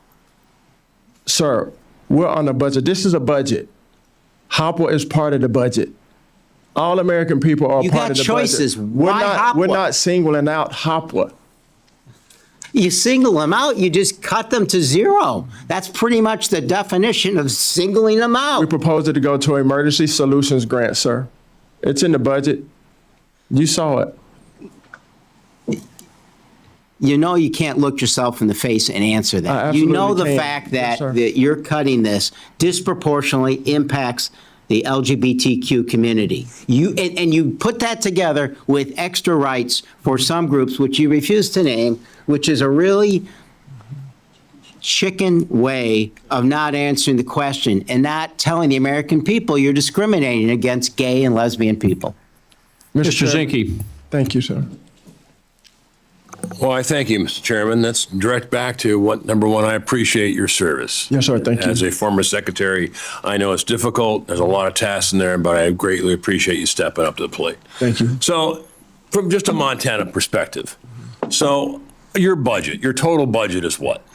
Sir, we're on a budget. This is a budget. HOPWA is part of the budget. All American people are You part got of the choices. budget. Why We're HOPWA? not singling out HOPWA. You single them out, you just cut them to zero. That's pretty much the definition of singling them We out. proposed it to go to emergency solutions grant, sir. It's in the budget. You saw it. You know you can't look yourself in the face and answer I that. You know the absolutely can't. fact Yes, that, sir. that you're cutting this disproportionately impacts the LGBTQ community. And you put that together with extra rights for some groups, which you refuse to name, which is a really chicken way of not answering the question and not telling the American people you're discriminating against gay and lesbian people. Mr. Zinke. Thank you, sir. Well, I thank you, Mr. Chairman. That's direct back to what, number one, I appreciate your service. Yes, sir. Thank you. As a former secretary, I know it's difficult. There's a lot of tasks in there, but I greatly appreciate you stepping up to the plate. Thank you. So, from just a Montana perspective, so your budget, your total budget is what?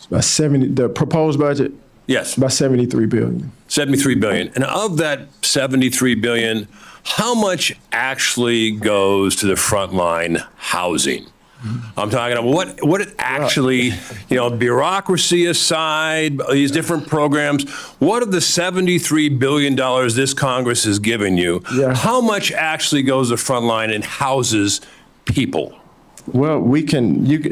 About 70, the proposed budget, Yes, about 73 billion. 73 billion. And of that 73 billion, how much actually goes to the frontline housing? I'm talking about what it actually, bureaucracy aside, these different programs, what of the $73 billion this Congress has given you, Yeah. how much actually goes to frontline and houses people? Well,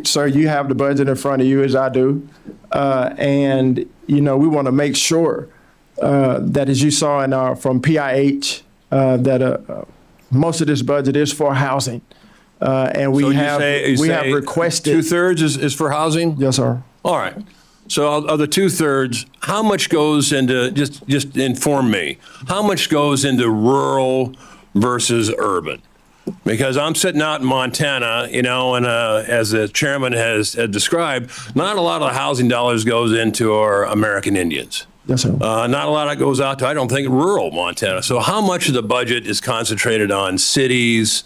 sir, you have the budget in front of you as I do. And, we want to make sure that as you saw from PIH, that most of this budget is for housing. And we So have requested. 2/3 is for housing? Yes, sir. All right. So of the 2/3, how much goes into, just inform me, how much goes into rural versus urban? Because I'm sitting out in Montana, you know, and as the chairman has described, not a lot of the housing dollars goes into our American Indians. Yes, sir. Not a lot of it goes out to, I don't think, rural Montana. So how much of the budget is concentrated on cities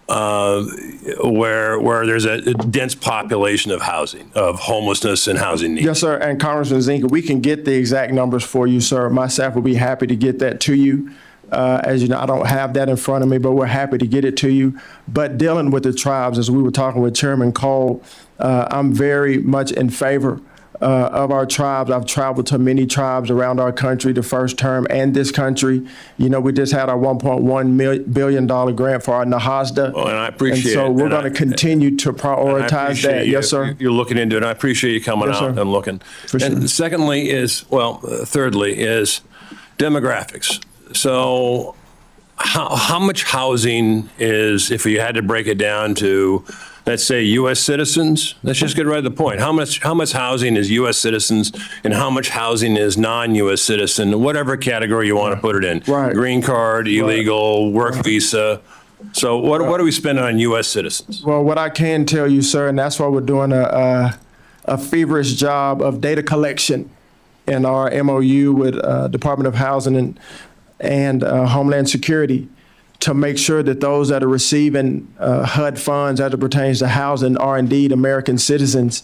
where there's a dense population of housing, of homelessness and housing needs? Yes, sir. And Congressman Zinke, we can get the exact numbers for you, sir. My staff will be happy to get that to you. As you know, I don't have that in front of me, but we're happy to get it to you. But dealing with the tribes, as we were talking with Chairman Cole, I'm very much in favor of our tribes. I've traveled to many tribes around our country, the first term and this country. You know, we just had our $1.1 billion grant for our NAHASDA. Well, and I appreciate it. And so we're And going to continue to And I prioritize appreciate that. you- Yes, sir. You're looking into it. I appreciate you coming Yes, out sir. and looking. For And sure. secondly is, thirdly is demographics. So how much housing is, if you had to break it down to, let's say, U.S. citizens? Let's just get right to the point. How much housing is U.S. citizens and how much housing is non-U.S. citizen, whatever category you want to put it in? Right. Green card, illegal, work visa. So what do we spend on U.S. citizens? Well, what I can tell you, sir, and that's why we're doing a feverish job of data collection in our MOU with Department of Housing and Homeland Security to make sure that those that are receiving HUD funds as it pertains to housing are indeed American citizens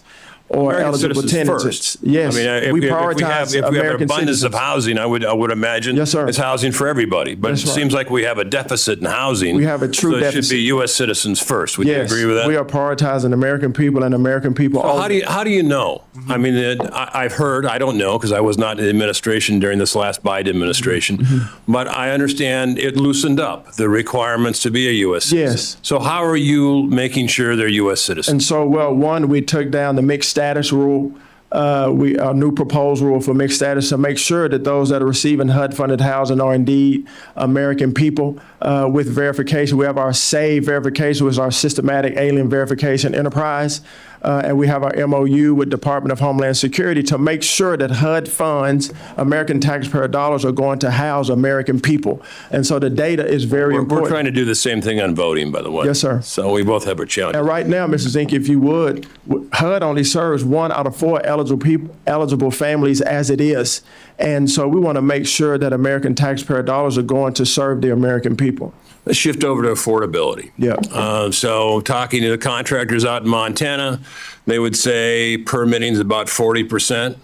or American eligible citizens tenants. first. Yes, I mean, we if we prioritize have an American abundance citizens. of housing, I would imagine. Yes, sir. It's housing for everybody. But That's it right. seems like we have a deficit in housing. We have a true so it should deficit. be U.S. citizens first. Would Yes, you agree with that? we are prioritizing American people and American people. So only. how do you know? I mean, I've heard, I don't know, because I was not in the administration during this last Biden administration, Mm-hmm. but I understand it loosened up the requirements to be a U.S. citizen. Yes. So how are you making sure they're U.S. citizens? And so, well, one, we took down the mixed status rule. Our new proposed rule for mixed status to make sure that those that are receiving HUD-funded housing are indeed American people with verification. We have our SAVE verification, which is our systematic alien verification enterprise. And we have our MOU with Department of Homeland Security to make sure that HUD funds, American taxpayer dollars, are going to house American people. And so the data is very We're important. trying to do the same thing on voting, by the way. Yes, sir. So we both have our challenges. And right now, Mr. Zink, if you would, HUD only serves 1 out of 4 eligible families as it is. And so we want to make sure that American taxpayer dollars are going to serve the American people. Let's shift over to affordability. Yeah. So talking to the contractors out in Montana, they would say permitting is about 40%.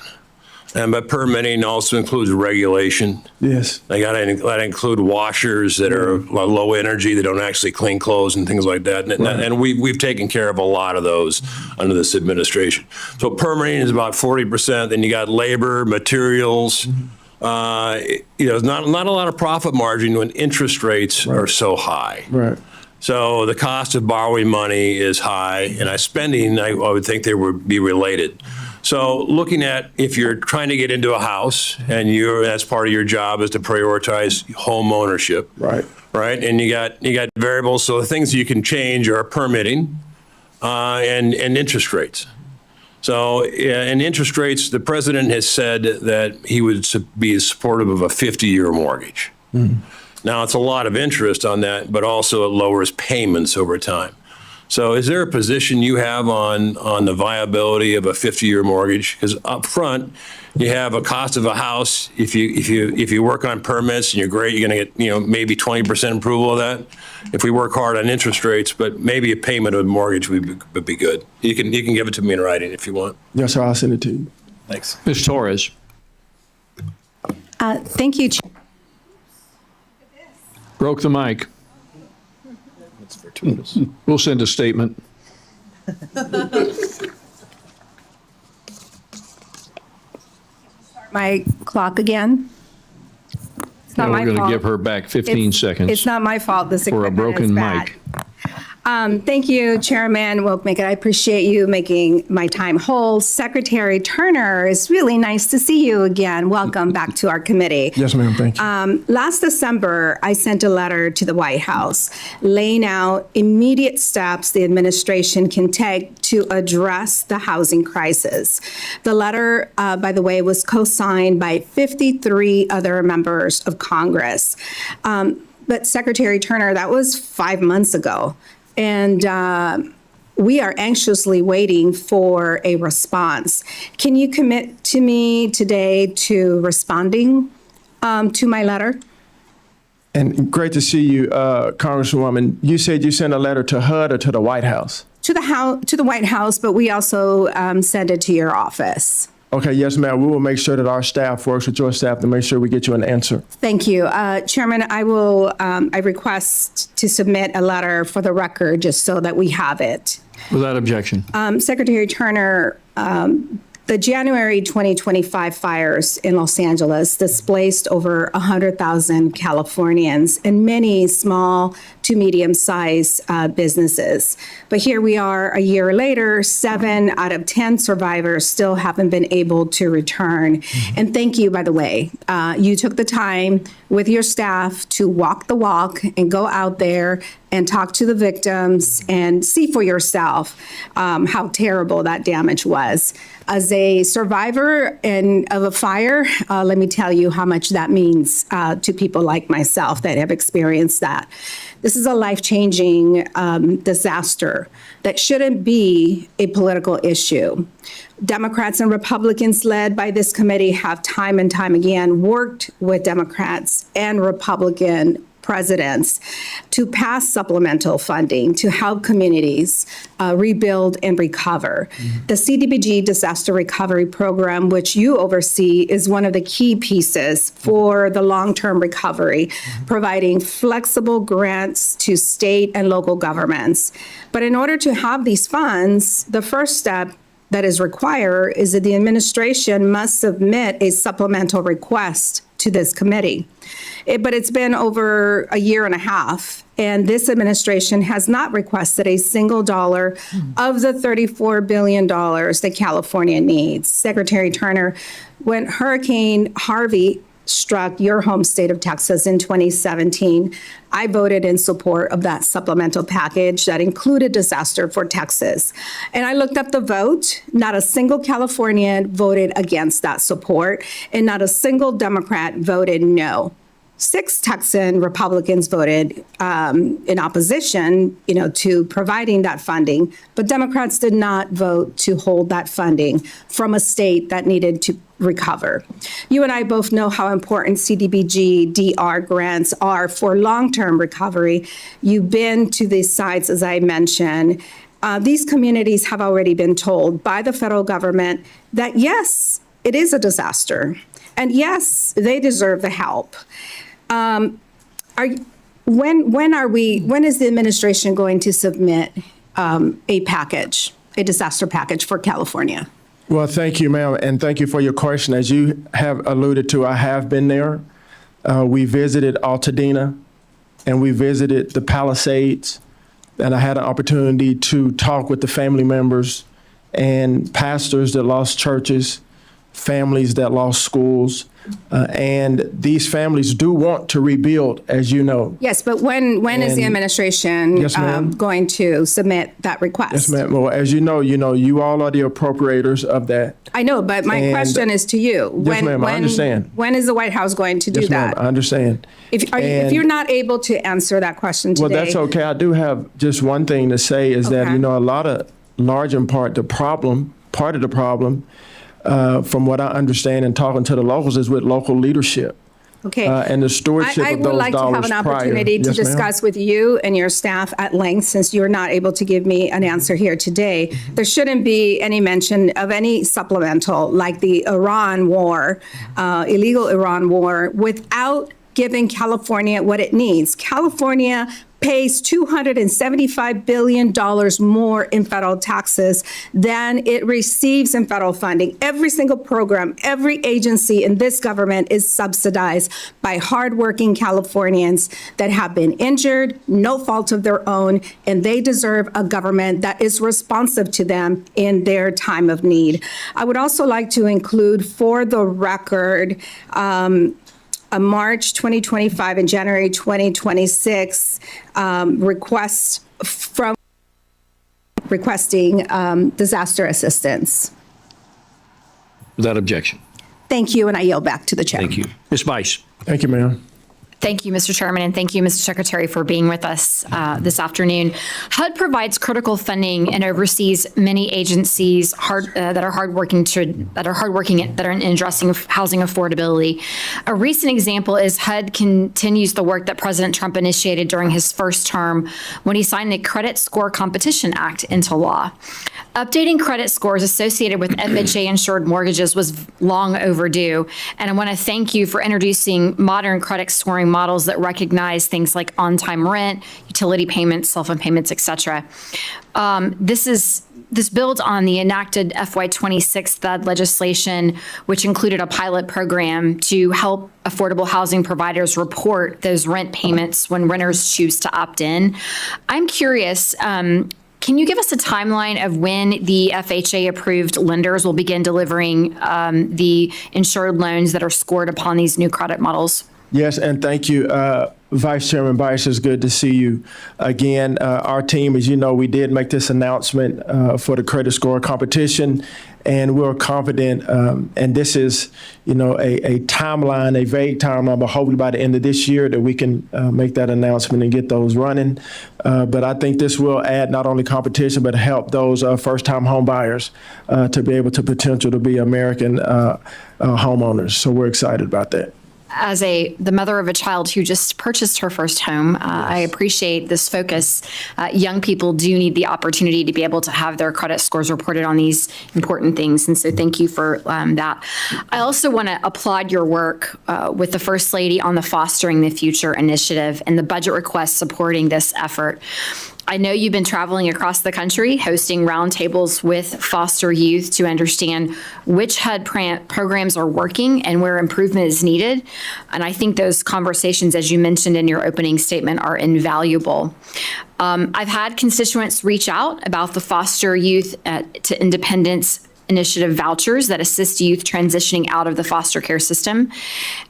But permitting also includes regulation. Yes. They got to include washers that are low energy, that don't actually clean clothes and things like that. And we've taken care of a lot of those under this administration. So permitting is about 40%. Then you got labor, materials. There's not a lot of profit margin when interest rates are so high. Right. So the cost of borrowing money is high, and spending, I would think they would be related. So looking at, if you're trying to get into a house and that's part of your job is to prioritize home ownership. Right. Right. And you got variables. So the things you can change are permitting and interest rates. So in interest rates, the president has said that he would be supportive of a 50-year mortgage. Now, it's a lot of interest on that, but also it lowers payments over time. So is there a position you have on the viability of a 50-year mortgage? Because up front, you have a cost of a house. If you work on permits and you're great, you're going to get maybe 20% approval of that. If we work hard on interest rates, but maybe a payment of a mortgage would be good. You can give it to me in writing if you want. Yes, sir. I'll send it to you. Thanks. Ms. Torres. Thank you, Chair. Broke the mic. We'll send a statement. My clock again. It's not And my we're going fault. to give her back 15 seconds. It's not my fault. This for a equipment broken is bad. mic. Thank you, Chairman Wilkmaker. I appreciate you making my time whole. Secretary Turner, it's really nice to see you again. Welcome back to our committee. Yes, ma'am. Thank you. Last December, I sent a letter to the White House laying out immediate steps the administration can take to address the housing crisis. The letter, by the way, was co-signed by 53 other members of Congress. But Secretary Turner, that was 5 months ago. And we are anxiously waiting for a response. Can you commit to me today to responding to my letter? And great to see you, Congresswoman. You said you sent a letter to HUD or to the White House? To the White House, but we also sent it to your office. Okay, yes, ma'am. We will make sure that our staff works with your staff to make sure we get you an answer. Thank you. Chairman, I will, I request to submit a letter for the record just so that we have it. Without objection. Secretary Turner, the January 2025 fires in Los Angeles displaced over 100,000 Californians and many small to medium-sized businesses. But here we are a year later, 7 out of 10 survivors still haven't been able to return. And thank you, by the way. You took the time with your staff to walk the walk and go out there and talk to the victims and see for yourself how terrible that damage was. As a survivor of a fire, let me tell you how much that means to people like myself that have experienced that. This is a life-changing disaster that shouldn't be a political issue. Democrats and Republicans led by this committee have time and time again worked with Democrats and Republican presidents to pass supplemental funding to help communities rebuild and recover. The CDBG Disaster Recovery Program, which you oversee, is one of the key pieces for the long-term recovery, providing flexible grants to state and local governments. But in order to have these funds, the first step that is required is that the administration must submit a supplemental request to this committee. But it's been over a year and a half, and this administration has not requested a single dollar of the $34 billion that California needs. Secretary Turner, when Hurricane Harvey struck your home state of Texas in 2017, I voted in support of that supplemental package that included disaster for Texas. And I looked up the vote. Not a single Californian voted against that support, and not a single Democrat voted no. 6 Texan Republicans voted in opposition, to providing that funding, but Democrats did not vote to hold that funding from a state that needed to recover. You and I both know how important CDBG DR grants are for long-term recovery. You've been to these sites, as I mentioned. These communities have already been told by the federal government that, yes, it is a disaster, and yes, they deserve the help. When is the administration going to submit a disaster package for California? Well, thank you, ma'am, and thank you for your question. As you have alluded to, I have been there. We visited Altadena, and we visited the Palisades, and I had an opportunity to talk with the family members and pastors that lost churches, families that lost schools, and these families do want to rebuild, as you know. Yes, but when is the administration Yes, ma'am. going to submit that request? Yes, ma'am. Well, as you know, you all are the appropriators of that. I know, but my question is to you. Yes, ma'am, I understand. When is the White House going to do Yes, ma'am, that? I understand. If you're not able to answer that question today. Well, that's okay. I do have just one thing to say is that, Okay. a lot of, large in part, part of the problem, from what I understand and talking to the locals, is with local leadership. Okay. And the stewardship I of would those like to have dollars an prior. opportunity to Yes, ma'am. discuss with you and your staff at length, since you're not able to give me an answer here today. There shouldn't be any mention of any supplemental like the Iran war, illegal Iran war, without giving California what it needs. California pays $275 billion more in federal taxes than it receives in federal funding. Every single program, every agency in this government is subsidized by hardworking Californians that have been injured, no fault of their own, and they deserve a government that is responsive to them in their time of need. I would also like to include, for the record, a March 2025 and January 2026 request from requesting disaster assistance. Without objection. Thank you, and I yield back to the chair. Thank you. Ms. Bice. Thank you, ma'am. Thank you, Mr. Chairman, and thank you, Mr. Secretary, for being with us this afternoon. HUD provides critical funding and oversees many agencies that are hardworking in addressing housing affordability. A recent example is HUD continues the work that President Trump initiated during his first term when he signed the Credit Score Competition Act into law. Updating credit scores associated with FHA-insured mortgages was long overdue, and I want to thank you for introducing modern credit scoring models that recognize things like on-time rent, utility payments, cell phone payments, et cetera. This builds on the enacted FY26 HUD legislation, which included a pilot program to help affordable housing providers report those rent payments when renters choose to opt in. I'm curious, can you give us a timeline of when the FHA-approved lenders will begin delivering the insured loans that are scored upon these new credit models? Yes, and thank you, Vice Chairman Bice. It's good to see you again. Our team, as you know, we did make this announcement for the credit score competition, and we're confident, and this is, a timeline, a vague timeline, but hopefully by the end of this year that we can make that announcement and get those running. But I think this will add not only competition, but help those first-time home buyers to be able to potential to be American homeowners. So we're excited about that. As the mother of a child who just purchased her first home, I appreciate this focus. Young people do need the opportunity to be able to have their credit scores reported on these important things. And so thank you for that. I also want to applaud your work with the First Lady on the Fostering the Future initiative and the budget request supporting this effort. I know you've been traveling across the country, hosting roundtables with foster youth to understand which HUD programs are working and where improvement is needed. And I think those conversations, as you mentioned in your opening statement, are invaluable. I've had constituents reach out about the Foster Youth to Independence Initiative vouchers that assist youth transitioning out of the foster care system.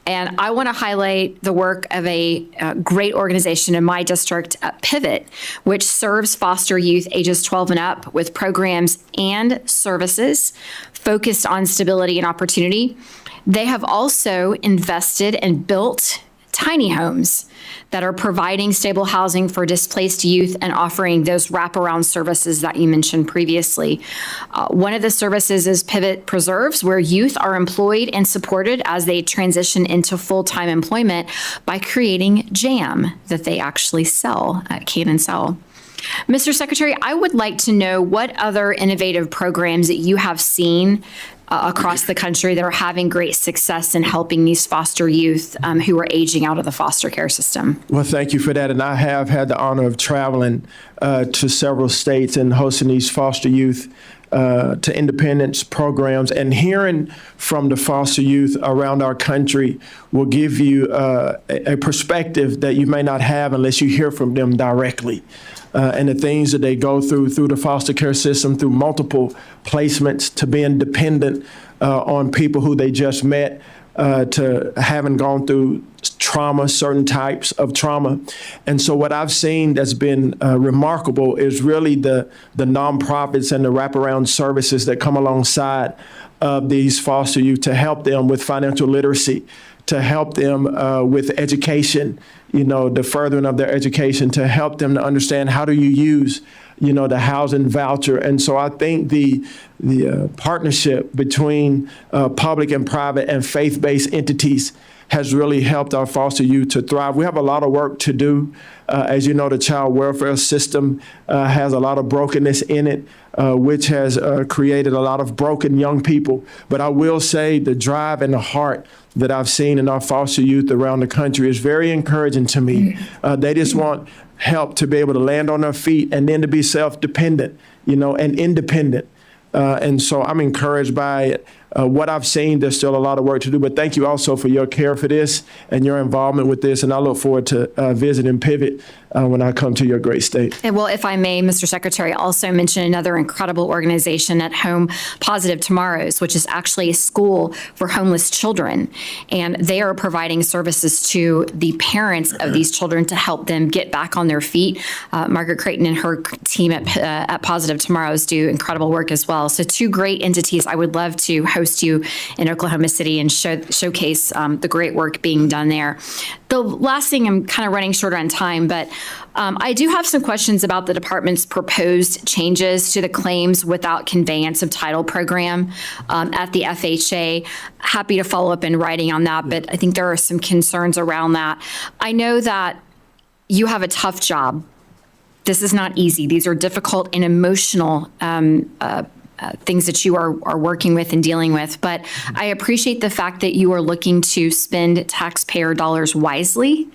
And I want to highlight the work of a great organization in my district, Pivot, which serves foster youth ages 12 and up with programs and services focused on stability and opportunity. They have also invested and built tiny homes that are providing stable housing for displaced youth and offering those wraparound services that you mentioned previously. One of the services is Pivot Preserves, where youth are employed and supported as they transition into full-time employment by creating jam that they actually can and sell. Mr. Secretary, I would like to know what other innovative programs that you have seen across the country that are having great success in helping these foster youth who are aging out of the foster care system. Well, thank you for that. And I have had the honor of traveling to several states and hosting these foster youth to independence programs, and hearing from the foster youth around our country will give you a perspective that you may not have unless you hear from them directly. And the things that they go through the foster care system, through multiple placements, to being dependent on people who they just met, to having gone through trauma, certain types of trauma. And so what I've seen that's been remarkable is really the nonprofits and the wraparound services that come alongside of these foster youth to help them with financial literacy, to help them with education, the furthering of their education, to help them to understand how do you use, the housing voucher. And so I think the partnership between public and private and faith-based entities has really helped our foster youth to thrive. We have a lot of work to do. As you know, the child welfare system has a lot of brokenness in it, which has created a lot of broken young people. But I will say the drive and the heart that I've seen in our foster youth around the country is very encouraging to me. They just want help to be able to land on their feet and then to be self-dependent, and independent. And so I'm encouraged by it. What I've seen, there's still a lot of work to do, but thank you also for your care for this and your involvement with this. And I look forward to visiting Pivot when I come to your great state. And well, if I may, Mr. Secretary, also mention another incredible organization at home, Positive Tomorrows, which is actually a school for homeless children. And they are providing services to the parents of these children to help them get back on their feet. Margaret Creighton and her team at Positive Tomorrows do incredible work as well. So two great entities. I would love to host you in Oklahoma City and showcase the great work being done there. The last thing, I'm kind of running short on time, but I do have some questions about the department's proposed changes to the claims without conveyance of title program at the FHA. Happy to follow up in writing on that, but I think there are some concerns around that. I know that you have a tough job. This is not easy. These are difficult and emotional things that you are working with and dealing with. But I appreciate the fact that you are looking to spend taxpayer dollars wisely.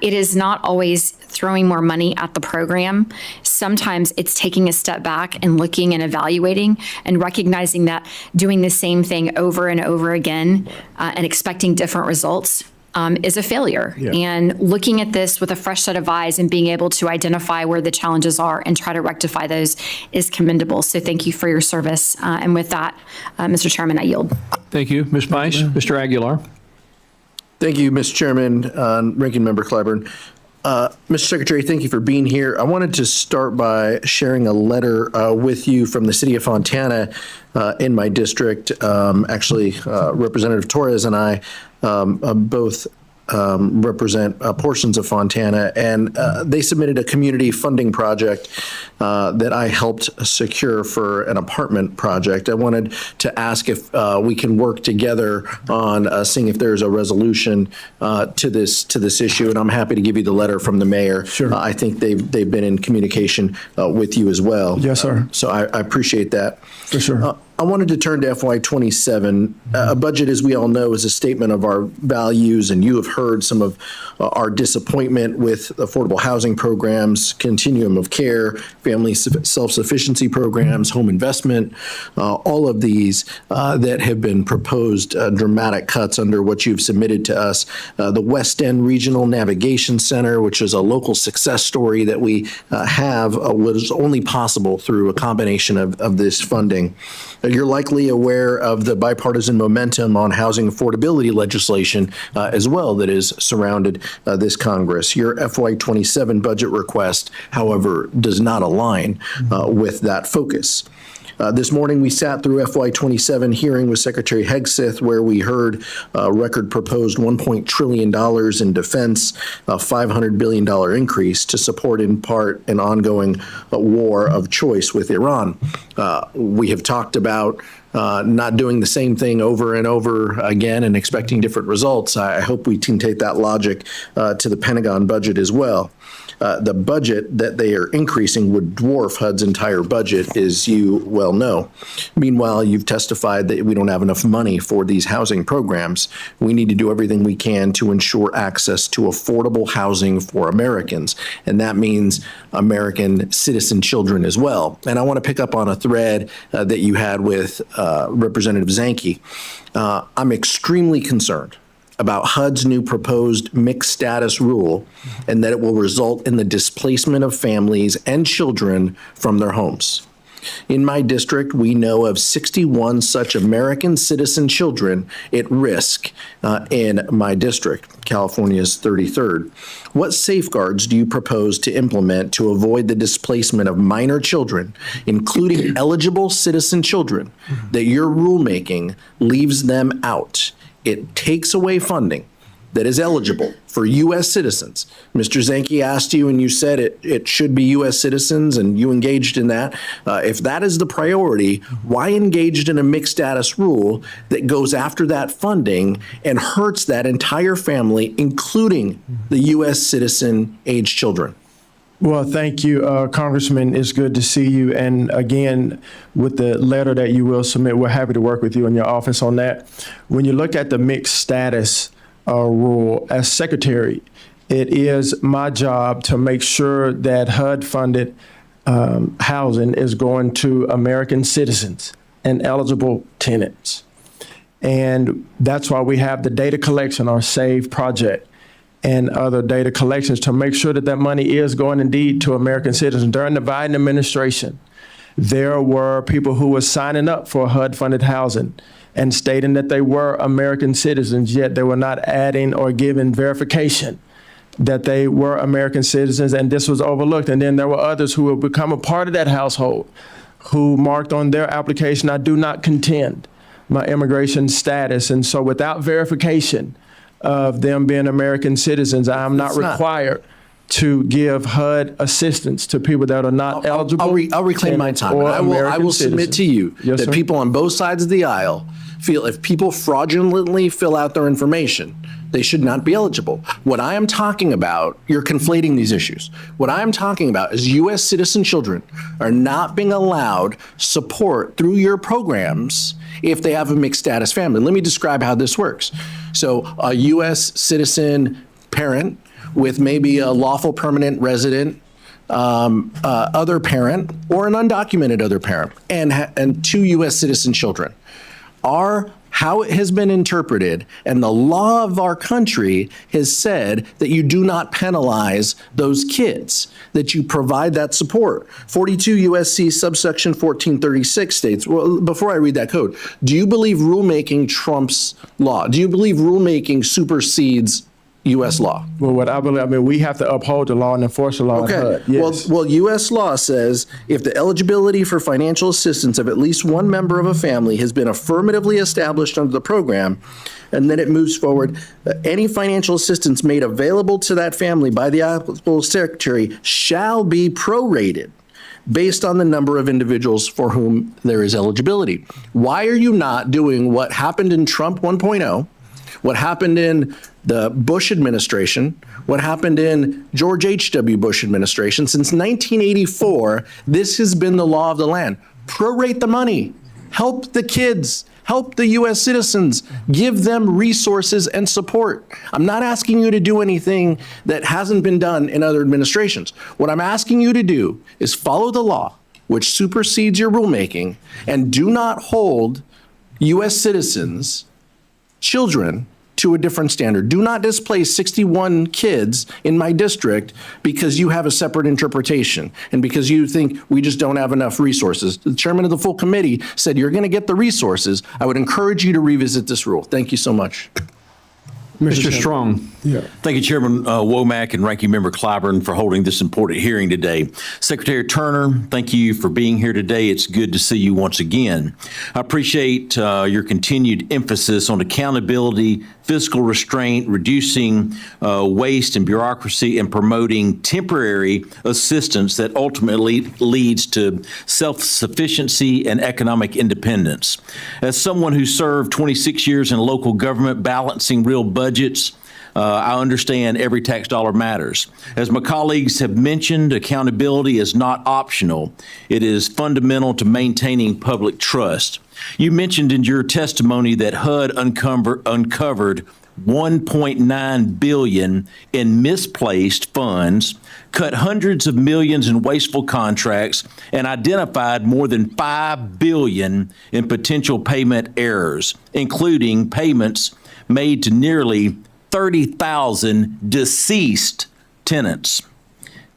It is not always throwing more money at the program. Sometimes it's taking a step back and looking and evaluating and recognizing that doing the same thing over and over again and expecting different results is a failure. Yeah. And looking at this with a fresh set of eyes and being able to identify where the challenges are and try to rectify those is commendable. So thank you for your service. And with that, Mr. Chairman, I yield. Thank you, Ms. Bice. Mr. Aguilar. Thank you, Mr. Chairman, Ranking Member Clyburn. Mr. Secretary, thank you for being here. I wanted to start by sharing a letter with you from the city of Fontana in my district. Actually, Representative Torres and I both represent portions of Fontana, and they submitted a community funding project that I helped secure for an apartment project. I wanted to ask if we can work together on seeing if there's a resolution to this issue, and I'm happy to give you the letter from the mayor. Sure. I think they've been in communication with you as well. Yes, sir. So I appreciate that. For sure. I wanted to turn to FY27. A budget, as we all know, is a statement of our values, and you have heard some of our disappointment with affordable housing programs, continuum of care, family self-sufficiency programs, home investment, all of these that have been proposed dramatic cuts under what you've submitted to us. The West End Regional Navigation Center, which is a local success story that we have, was only possible through a combination of this funding. You're likely aware of the bipartisan momentum on housing affordability legislation as well that has surrounded this Congress. Your FY27 budget request, however, does not align with that focus. This morning, we sat through FY27 hearing with Secretary Hegseth, where we heard a record proposed $1 trillion in defense, a $500 billion increase to support in part an ongoing war of choice with Iran. We have talked about not doing the same thing over and over again and expecting different results. I hope we can take that logic to the Pentagon budget as well. The budget that they are increasing would dwarf HUD's entire budget, as you well know. Meanwhile, you've testified that we don't have enough money for these housing programs. We need to do everything we can to ensure access to affordable housing for Americans, and that means American citizen children as well. And I want to pick up on a thread that you had with Representative Zanke. I'm extremely concerned about HUD's new proposed mixed status rule, and that it will result in the displacement of families and children from their homes. In my district, we know of 61 such American citizen children at risk in my district, California's 33rd. What safeguards do you propose to implement to avoid the displacement of minor children, including eligible citizen children, that your rulemaking leaves them out? It takes away funding that is eligible for U.S. citizens. Mr. Zanke asked you, and you said it should be U.S. citizens, and you engaged in that. If that is the priority, why engage in a mixed status rule that goes after that funding and hurts that entire family, including the U.S. citizen age children? Well, thank you, Congressman. It's good to see you. And again, with the letter that you will submit, we're happy to work with you in your office on that. When you look at the mixed status rule, as secretary, it is my job to make sure that HUD-funded housing is going to American citizens and eligible tenants. And that's why we have the data collection, our SAVE project, and other data collections to make sure that that money is going indeed to American citizens. During the Biden administration, there were people who were signing up for HUD-funded housing and stating that they were American citizens, yet they were not adding or giving verification that they were American citizens, and this was overlooked. And then there were others who have become a part of that household who marked on their application, I do not contend my immigration status. And so without verification of them being American citizens, I am not required to give HUD assistance to people that are not eligible. I'll reclaim my time. I will submit to you that people on both sides of the aisle feel if people fraudulently fill out their information, they should not be eligible. What I am talking about, you're conflating these issues. What I am talking about is U.S. citizen children are not being allowed support through your programs if they have a mixed status family. Let me describe how this works. So a U.S. citizen parent with maybe a lawful permanent resident other parent or an undocumented other parent and two U.S. citizen children are how it has been interpreted, and the law of our country has said that you do not penalize those kids, that you provide that support. 42 U.S.C. subsection 1436 states, well, before I read that code, do you believe rulemaking trumps law? Do you believe rulemaking supersedes U.S. law? Well, what I believe, we have to uphold the law and enforce the law. Okay. Yes. Well, U.S. law says if the eligibility for financial assistance of at least one member of a family has been affirmatively established under the program, and then it moves forward, any financial assistance made available to that family by the applicable secretary shall be prorated based on the number of individuals for whom there is eligibility. Why are you not doing what happened in Trump 1.0, what happened in the Bush administration, what happened in George H.W. Bush administration? Since 1984, this has been the law of the land. Prorate the money. Help the kids. Help the U.S. citizens. Give them resources and support. I'm not asking you to do anything that hasn't been done in other administrations. What I'm asking you to do is follow the law, which supersedes your rulemaking, and do not hold U.S. citizens, children, to a different standard. Do not displace 61 kids in my district because you have a separate interpretation and because you think we just don't have enough resources. The chairman of the full committee said you're going to get the resources. I would encourage you to revisit this rule. Thank you so much. Mr. Strong. Thank you, Chairman Womack and Ranking Member Clyburn, for holding this important hearing today. Secretary Turner, thank you for being here today. It's good to see you once again. I appreciate your continued emphasis on accountability, fiscal restraint, reducing waste and bureaucracy, and promoting temporary assistance that ultimately leads to self-sufficiency and economic independence. As someone who served 26 years in local government balancing real budgets, I understand every tax dollar matters. As my colleagues have mentioned, accountability is not optional. It is fundamental to maintaining public trust. You mentioned in your testimony that HUD uncovered $1.9 billion in misplaced funds, cut hundreds of millions in wasteful contracts, and identified more than $5 billion in potential payment errors, including payments made to nearly 30,000 deceased tenants.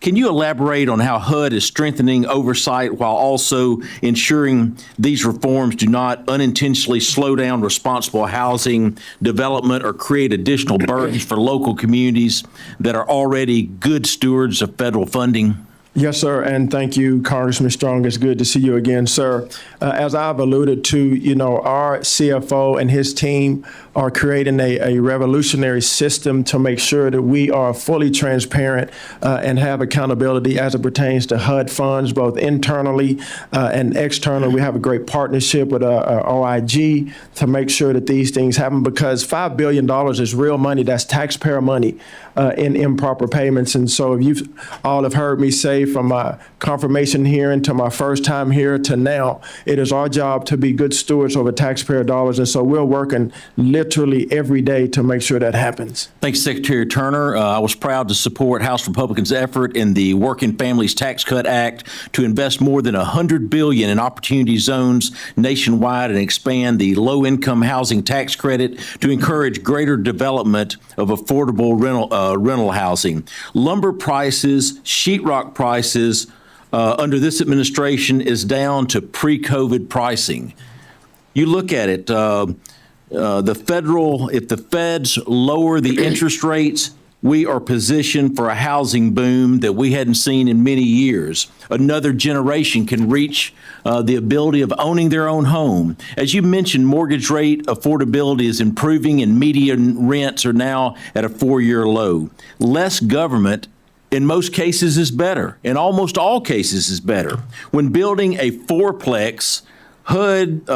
Can you elaborate on how HUD is strengthening oversight while also ensuring these reforms do not unintentionally slow down responsible housing development or create additional burdens for local communities that are already good stewards of federal funding? Yes, sir, and thank you, Congressman Strong. It's good to see you again, sir. As I've alluded to, our CFO and his team are creating a revolutionary system to make sure that we are fully transparent and have accountability as it pertains to HUD funds, both internally and externally. We have a great partnership with OIG to make sure that these things happen, because $5 billion is real money. That's taxpayer money in improper payments. And so if you all have heard me say from my confirmation hearing to my first time here to now, it is our job to be good stewards over taxpayer dollars. And so we're working literally every day to make sure that happens. Thanks, Secretary Turner. I was proud to support House Republicans' effort in the Working Families Tax Cut Act to invest more than $100 billion in opportunity zones nationwide and expand the low-income housing tax credit to encourage greater development of affordable rental housing. Lumber prices, sheetrock prices under this administration is down to pre-COVID pricing. You look at it, if the feds lower the interest rates, we are positioned for a housing boom that we hadn't seen in many years. Another generation can reach the ability of owning their own home. As you mentioned, mortgage rate affordability is improving and median rents are now at a 4-year low. Less government in most cases is better. In almost all cases is better. When building a fourplex, HUD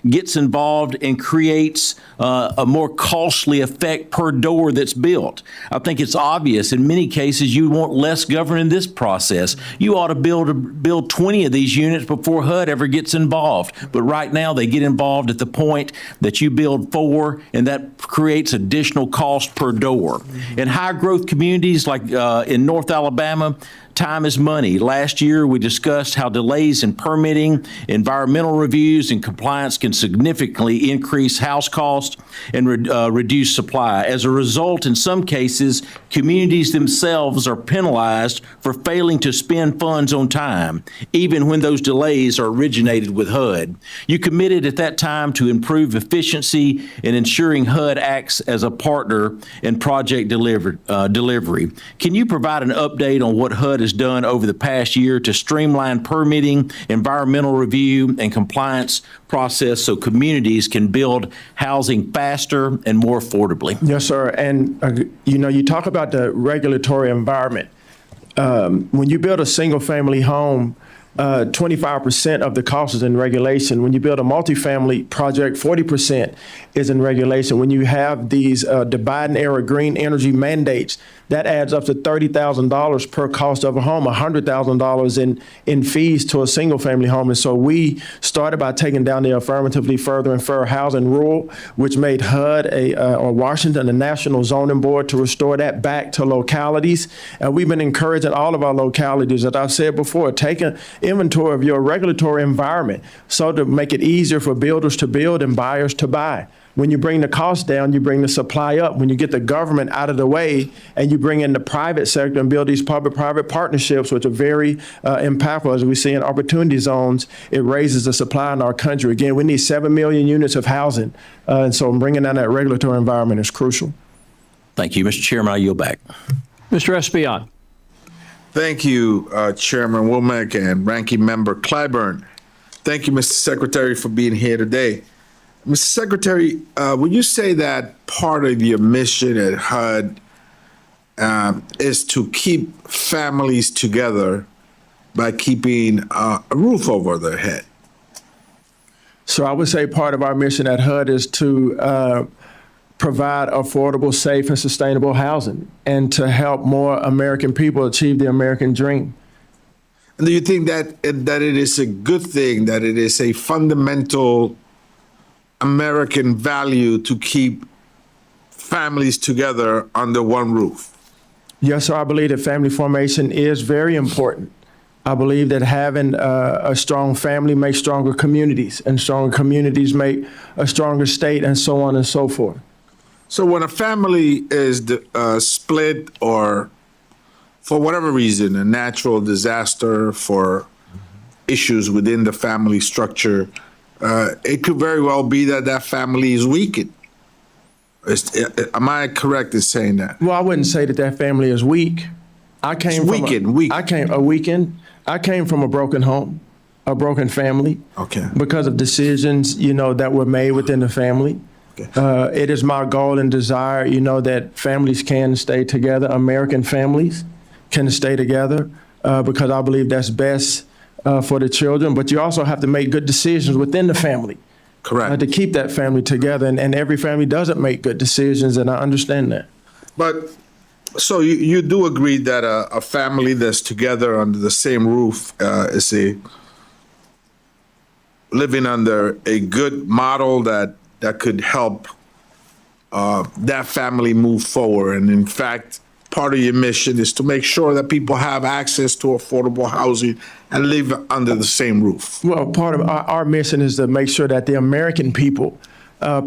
gets involved and creates a more costly effect per door that's built. I think it's obvious in many cases you want less government in this process. You ought to build 20 of these units before HUD ever gets involved. But right now they get involved at the point that you build 4, and that creates additional cost per door. In high growth communities like in North Alabama, time is money. Last year, we discussed how delays in permitting, environmental reviews, and compliance can significantly increase house costs and reduce supply. As a result, in some cases, communities themselves are penalized for failing to spend funds on time, even when those delays are originated with HUD. You committed at that time to improve efficiency in ensuring HUD acts as a partner in project delivery. Can you provide an update on what HUD has done over the past year to streamline permitting, environmental review, and compliance process so communities can build housing faster and more affordably? Yes, sir. And, you talk about the regulatory environment. When you build a single-family home, 25% of the cost is in regulation. When you build a multifamily project, 40% is in regulation. When you have these the Biden-era green energy mandates, that adds up to $30,000 per cost of a home, $100,000 in fees to a single-family home. And so we started by taking down the affirmatively further and fair housing rule, which made HUD or Washington a national zoning board to restore that back to localities. And we've been encouraging all of our localities, as I've said before, taking inventory of your regulatory environment so to make it easier for builders to build and buyers to buy. When you bring the cost down, you bring the supply up. When you get the government out of the way and you bring in the private sector and build these public-private partnerships, which are very impactful, as we see in opportunity zones, it raises the supply in our country. Again, we need 7 million units of housing. And so bringing down that regulatory environment is crucial. Thank you. Mr. Chairman, I yield back. Mr. Espiat. Thank you, Chairman Womack and Ranking Member Clyburn. Thank you, Mr. Secretary, for being here today. Mr. Secretary, would you say that part of your mission at HUD is to keep families together by keeping a roof over their head? So I would say part of our mission at HUD is to provide affordable, safe, and sustainable housing and to help more American people achieve the American dream. And do you think that it is a good thing, that it is a fundamental American value to keep families together under one roof? Yes, sir. I believe that family formation is very important. I believe that having a strong family makes stronger communities, and stronger communities make a stronger state, and so on and so forth. So when a family is split, or for whatever reason, a natural disaster, for issues within the family structure, it could very well be that that family is weakened. Am I correct in saying that? Well, I wouldn't say that that family is weak. I came from I came from a broken home, a broken family. Okay. Because of decisions, that were made within the family. It is my goal and desire, that families can stay together. American families can stay together because I believe that's best for the children. But you also have to make good decisions within the family. Correct. To keep that family together. And every family doesn't make good decisions, and I understand that. But so you do agree that a family that's together under the same roof is living under a good model that could help that family move forward. And in fact, part of your mission is to make sure that people have access to affordable housing and live under the same roof. Well, part of our mission is to make sure that the American people,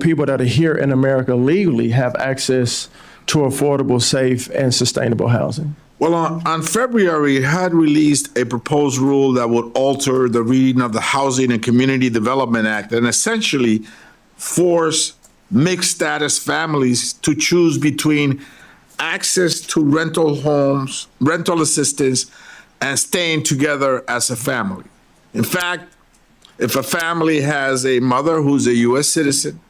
people that are here in America legally, have access to affordable, safe, and sustainable housing. Well, on February, HUD released a proposed rule that would alter the reading of the Housing and Community Development Act and essentially force mixed status families to choose between access to rental homes, rental assistance, and staying together as a family. In fact, if a family has a mother who's a U.S. citizen,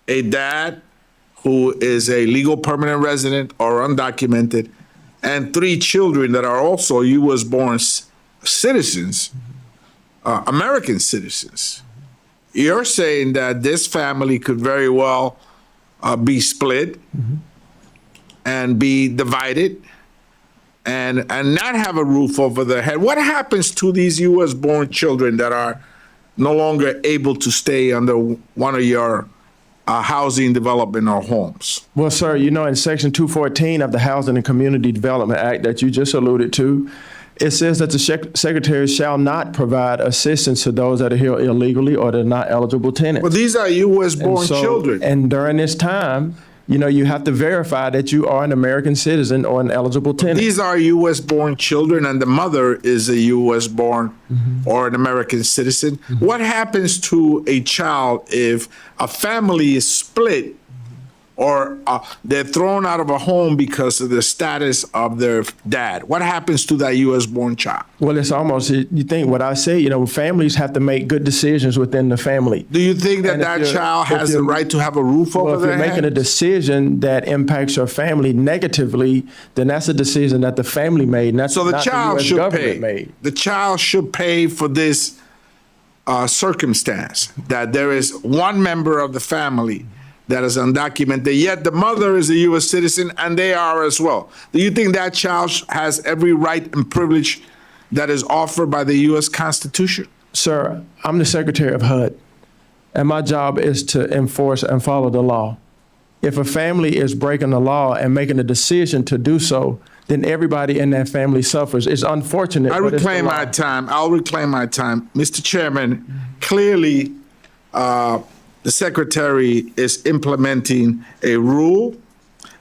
a dad who is a legal permanent resident or undocumented, and 3 children that are also U.S. born citizens, American citizens, you're saying that this family could very well be split and be divided and not have a roof over their head. What happens to these U.S. born children that are no longer able to stay under one of your housing development or homes? Well, sir, in Section 214 of the Housing and Community Development Act that you just alluded to, it says that the secretary shall not provide assistance to those that are here illegally or that are not eligible tenants. Well, these are U.S. born children. And during this time, you have to verify that you are an American citizen or an eligible tenant. These are U.S. born children, and the mother is a U.S. born or an American citizen. What happens to a child if a family is split or they're thrown out of a home because of the status of their dad? What happens to that U.S. born child? Well, it's almost, you think what I say, families have to make good decisions within the family. Do you think that that child has the right to have a roof over their head? If you're making a decision that impacts your family negatively, then that's a decision that the family made, not so the child US should government pay. Made. The child should pay for this circumstance, that there is one member of the family that is undocumented, yet the mother is a U.S. citizen and they are as well. Do you think that child has every right and privilege that is offered by the U.S. Constitution? Sir, I'm the Secretary of HUD, and my job is to enforce and follow the law. If a family is breaking the law and making a decision to do so, then everybody in that family suffers. It's unfortunate. I reclaim my time. I'll reclaim my time. Mr. Chairman, clearly, the Secretary is implementing a rule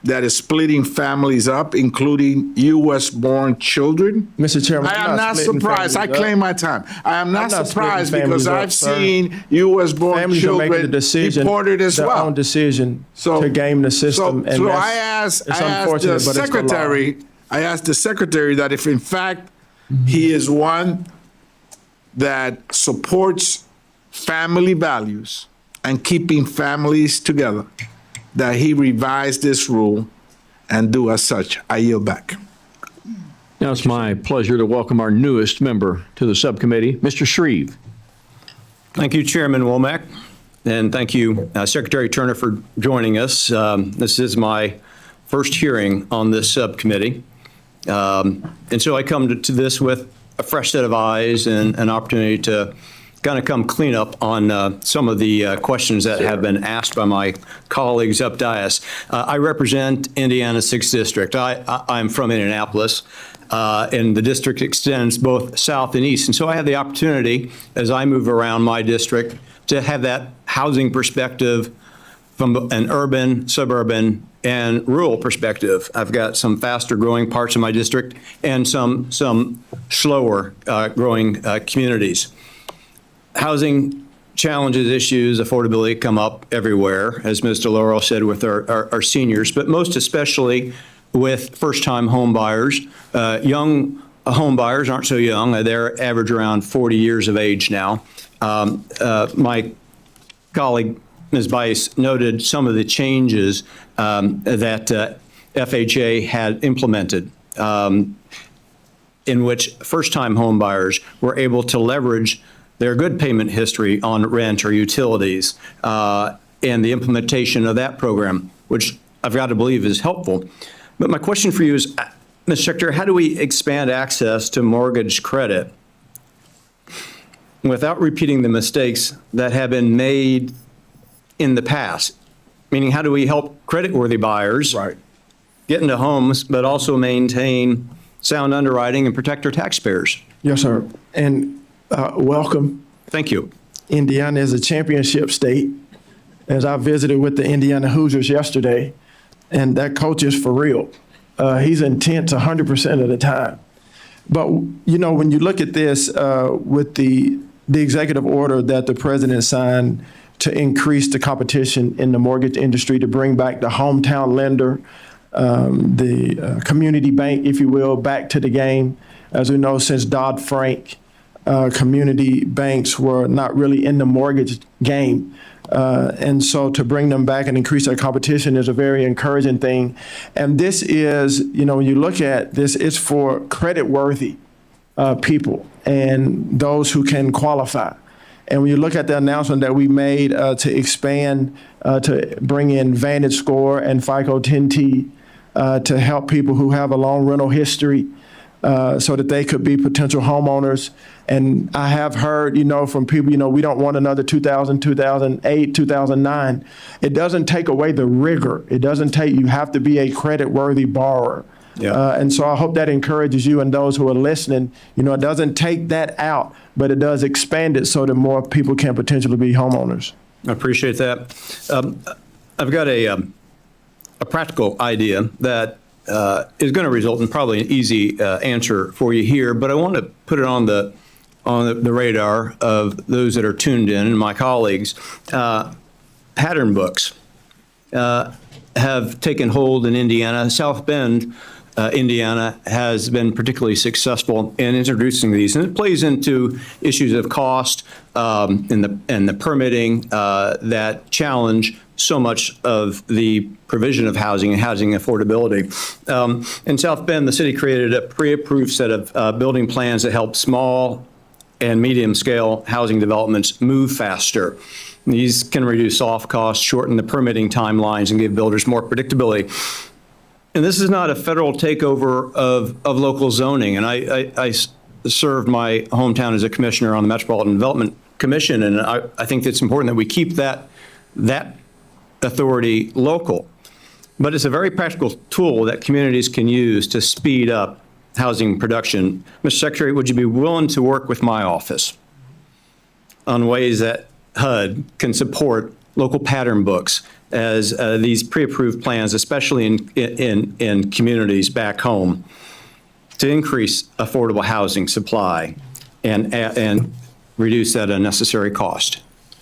that is splitting families up, including U.S. born children. Mr. Chairman, I am not surprised. I claim my time. I am not surprised because I've seen U.S. born children deported as well. Their own decision to game the system. So I asked the Secretary that if in fact he is one that supports family values and keeping families together, that he revise this rule and do as such. I yield back. Now it's my pleasure to welcome our newest member to the subcommittee, Mr. Shreve. Thank you, Chairman Womack, and thank you, Secretary Turner, for joining us. This is my first hearing on this subcommittee, and so I come to this with a fresh set of eyes and an opportunity to kind of come clean up on some of the questions that have been asked by my colleagues up dais. I represent Indiana's 6th District. I'm from Indianapolis, and the district extends both south and east. And so I have the opportunity, as I move around my district, to have that housing perspective from an urban, suburban, and rural perspective. I've got some faster growing parts of my district and some slower growing communities. Housing challenges, issues, affordability come up everywhere, as Ms. DeLauro said, with our seniors, but most especially with first-time home buyers. Young home buyers aren't so young. They're average around 40 years of age now. My colleague, Ms. Bice, noted some of the changes that FHA had implemented, in which first-time home buyers were able to leverage their good payment history on rent or utilities, and the implementation of that program, which I've got to believe is helpful. But my question for you is, Mr. Secretary, how do we expand access to mortgage credit without repeating the mistakes that have been made in the past? Meaning, how do we help creditworthy buyers get into homes, but also maintain sound underwriting and protect our taxpayers? Yes, sir. And welcome. Thank you. Indiana is a championship state, as I visited with the Indiana Hoosiers yesterday, and that coach is for real. He's intense 100% of the time. But, you know, when you look at this with the executive order that the president signed to increase the competition in the mortgage industry, to bring back the hometown lender, the community bank, if you will, back to the game. As we know, since Dodd-Frank, community banks were not really in the mortgage game. And so to bring them back and increase their competition is a very encouraging thing. And this is, you know, when you look at this, it's for credit-worthy people and those who can qualify. And when you look at the announcement that we made to expand, to bring in Vantage Score and FICO 10T to help people who have a long rental history, so that they could be potential homeowners. And I have heard, you know, from people, you know, we don't want another 2000, 2008, 2009. It doesn't take away the rigor. It doesn't take, you have to be a credit-worthy borrower. Yeah. And so I hope that encourages you and those who are listening. You know, it doesn't take that out, but it does expand it so that more people can potentially be homeowners. I appreciate that. I've got a practical idea that is going to result in probably an easy answer for you here, but I want to put it on the radar of those that are tuned in and my colleagues. Pattern books have taken hold in Indiana. South Bend, Indiana, has been particularly successful in introducing these, and it plays into issues of cost and the permitting that challenge so much of the provision of housing and housing affordability. In South Bend, the city created a pre-approved set of building plans that help small and medium-scale housing developments move faster. These can reduce soft costs, shorten the permitting timelines, and give builders more predictability. And this is not a federal takeover of local zoning. And I served my hometown as a commissioner on the Metropolitan Development Commission, and I think it's important that we keep that authority local. But it's a very practical tool that communities can use to speed up housing production. Mr. Secretary, would you be willing to work with my office on ways that HUD can support local pattern books as these pre-approved plans, especially in communities back home, to increase affordable housing supply and reduce that unnecessary cost?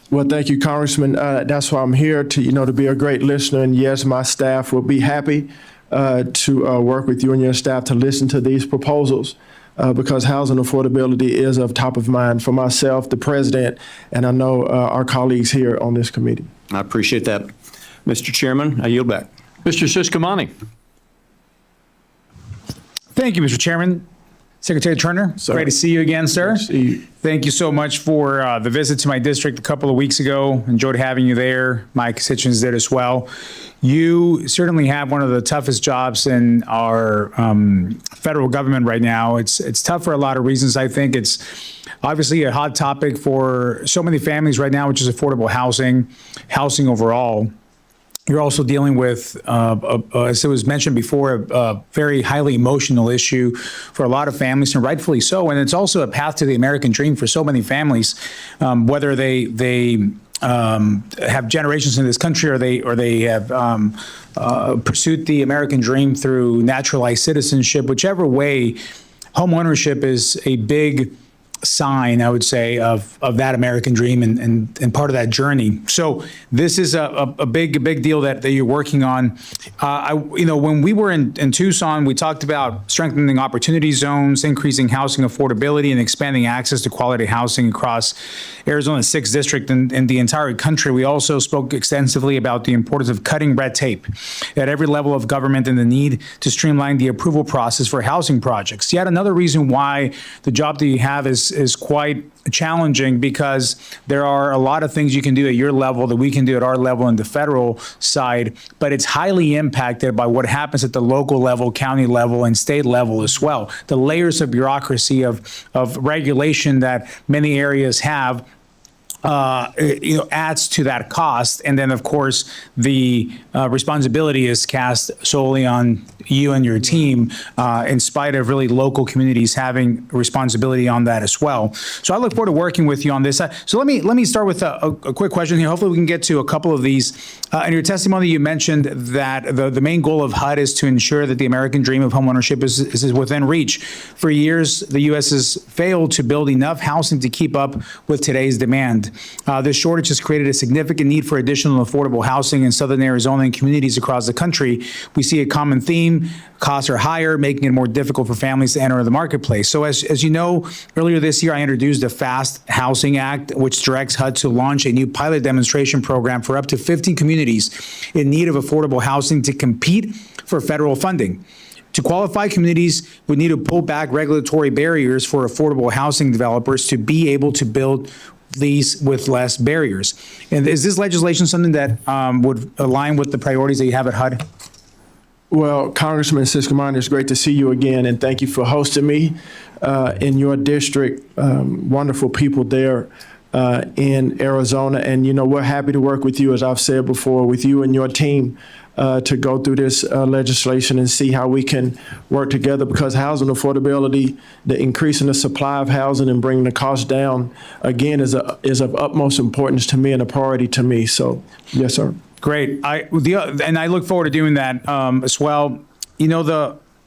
Well, thank you, Congressman. That's why I'm here to be a great listener. And yes, my staff will be happy to work with you and your staff to listen to these proposals because housing affordability is of top of mind for myself, the president, and I know our colleagues here on this committee. I appreciate that. Mr. Chairman, I yield back. Mr. Siscomani. Thank you, Mr. Chairman. Secretary Turner, great to see you again, sir. Thank you so much for the visit to my district a couple of weeks ago. Enjoyed having you there. My constituents did as well. You certainly have one of the toughest jobs in our federal government right now. It's tough for a lot of reasons. I think it's obviously a hot topic for so many families right now, which is affordable housing overall. You're also dealing with, as it was mentioned before, a very highly emotional issue for a lot of families, and rightfully so. And it's also a path to the American dream for so many families, whether they have generations in this country or they have pursued the American dream through naturalized citizenship. Whichever way, home ownership is a big sign, I would say, of that American dream and part of that journey. So this is a big deal that you're working on. When we were in Tucson, we talked about strengthening opportunity zones, increasing housing affordability, and expanding access to quality housing across Arizona's 6th district and the entire country. We also spoke extensively about the importance of cutting red tape at every level of government and the need to streamline the approval process for housing projects. Yet another reason why the job that you have is quite challenging, because there are a lot of things you can do at your level that we can do at our level in the federal side, but it's highly impacted by what happens at the local level, county level, and state level as well. The layers of bureaucracy of regulation that many areas have adds to that cost. And then, of course, the responsibility is cast solely on you and your team, in spite of really local communities having responsibility on that as well. So I look forward to working with you on this. So let me start with a quick question here. Hopefully we can get to a couple of these. In your testimony, you mentioned that the main goal of HUD is to ensure that the American dream of homeownership is within reach. For years, the U.S. has failed to build enough housing to keep up with today's demand. This shortage has created a significant need for additional affordable housing in southern Arizona and communities across the country. We see a common theme. Costs are higher, making it more difficult for families to enter the marketplace. So as you know, earlier this year, I introduced the FAST Housing Act, which directs HUD to launch a new pilot demonstration program for up to 50 communities in need of affordable housing to compete for federal funding. To qualify, communities would need to pull back regulatory barriers for affordable housing developers to be able to build these with less barriers. And is this legislation something that would align with the priorities that you have at HUD? Well, Congressman Siscomboni, it's great to see you again, and thank you for hosting me in your district. Wonderful people there in Arizona, and we're happy to work with you, as I've said before, with you and your team to go through this legislation and see how we can work together, because housing affordability, the increasing the supply of housing and bringing the cost down, again, is of utmost importance to me and a priority to me. So, yes, sir. Great. And I look forward to doing that as well.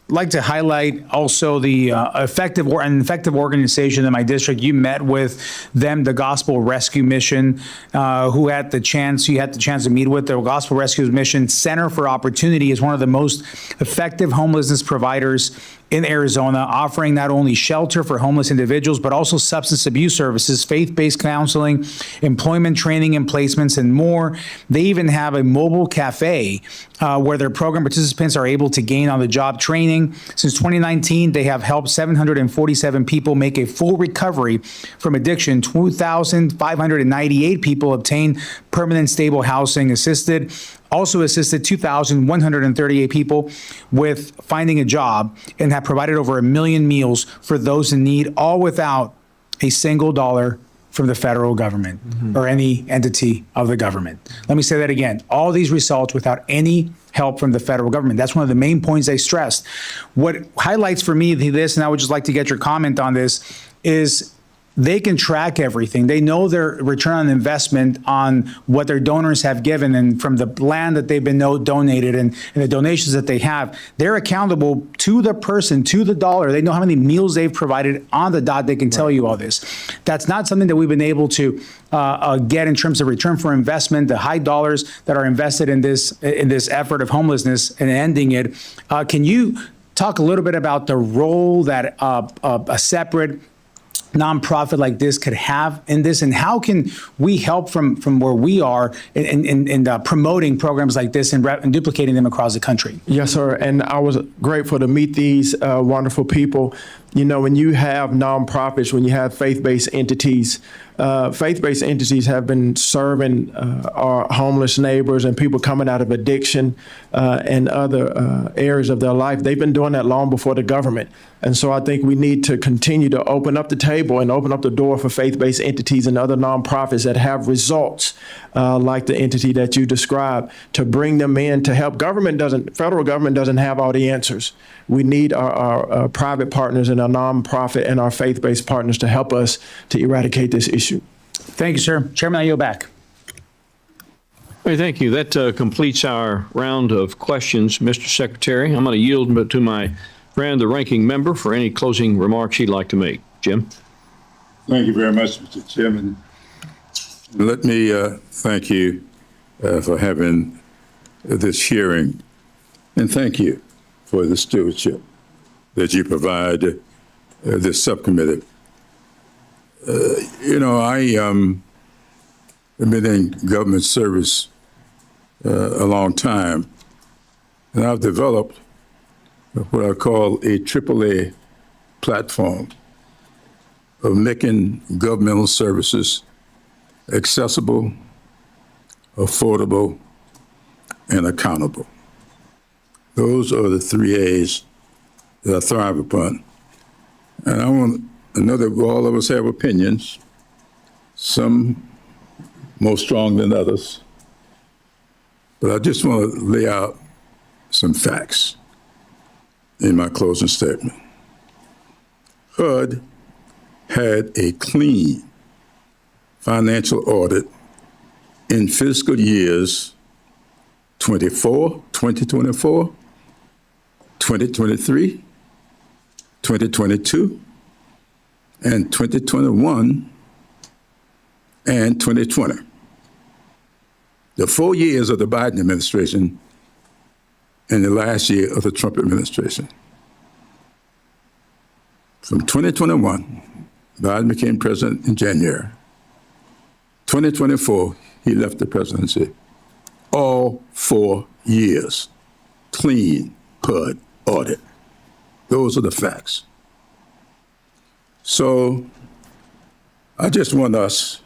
Like to highlight also the effective organization in my district. You met with them, the Gospel Rescue Mission, you had the chance to meet with. The Gospel Rescue Mission Center for Opportunity is one of the most effective homelessness providers in Arizona, offering not only shelter for homeless individuals, but also substance abuse services, faith-based counseling, employment training and placements, and more. They even have a mobile cafe where their program participants are able to gain on-the-job training. Since 2019, they have helped 747 people make a full recovery from addiction. 2,598 people obtain permanent stable housing assisted. Also assisted 2,138 people with finding a job, and have provided over 1 million meals for those in need, all without a single dollar from the federal government or any entity of the government. Let me say that again. All these results without any help from the federal government. That's one of the main points they stressed. What highlights for me this, and I would just like to get your comment on this, is they can track everything. They know their return on investment on what their donors have given, and from the land that they've been donated and the donations that they have. They're accountable to the person, to the dollar. They know how many meals they've provided on the dot. They can tell you all this. That's not something that we've been able to get in terms of return for investment, the high dollars that are invested in this effort of homelessness and ending it. Can you talk a little bit about the role that a separate nonprofit like this could have in this, and how can we help from where we are in promoting programs like this and duplicating them across the country? Yes, sir. And I was grateful to meet these wonderful people. When you have nonprofits, when you have faith-based entities have been serving our homeless neighbors and people coming out of addiction and other areas of their life. They've been doing that long before the government. And so I think we need to continue to open up the table and open up the door for faith-based entities and other nonprofits that have results like the entity that you described, to bring them in to help. Federal government doesn't have all the answers. We need our private partners and our nonprofit and our faith-based partners to help us to eradicate this issue. Thank you, sir. Chairman, I yield back. Hey, thank you. That completes our round of questions, Mr. Secretary. I'm going to yield to my friend, the ranking member, for any closing remarks he'd like to make. Jim? Thank you very much, Mr. Chairman. Let me thank you for having this hearing, and thank you for the stewardship that you provide this subcommittee. I have been in government service a long time, and I've developed what I call a AAA platform of making governmental services accessible, affordable, and accountable. Those are the 3 A's that I thrive upon. And I know that all of us have opinions, some more strong than others, but I just want to lay out some facts in my closing statement. HUD had a clean financial audit in fiscal years 2024, 2023, 2022, and 2021, and 2020. The 4 years of the Biden administration and the last year of the Trump administration. From 2021, Biden became president in January. 2024, he left the presidency. All 4 years, clean HUD audit. Those are the facts. So I just want us,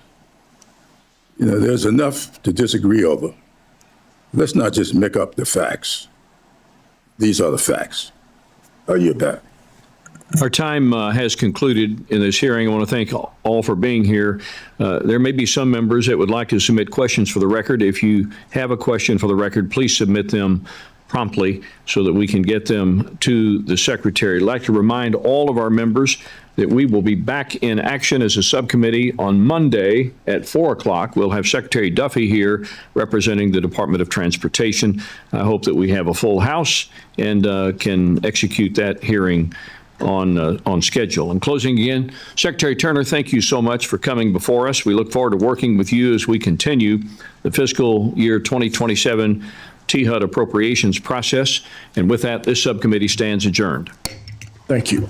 there's enough to disagree over. Let's not just make up the facts. These are the facts. Are you back? Our time has concluded in this hearing. I want to thank all for being here. There may be some members that would like to submit questions for the record. If you have a question for the record, please submit them promptly so that we can get them to the secretary. I'd like to remind all of our members that we will be back in action as a subcommittee on Monday at 4 o'clock. We'll have Secretary Duffy here representing the Department of Transportation. I hope that we have a full house and can execute that hearing on schedule. In closing again, Secretary Turner, thank you so much for coming before us. We look forward to working with you as we continue the fiscal year 2027 THUD appropriations process. And with that, this subcommittee stands adjourned. Thank you.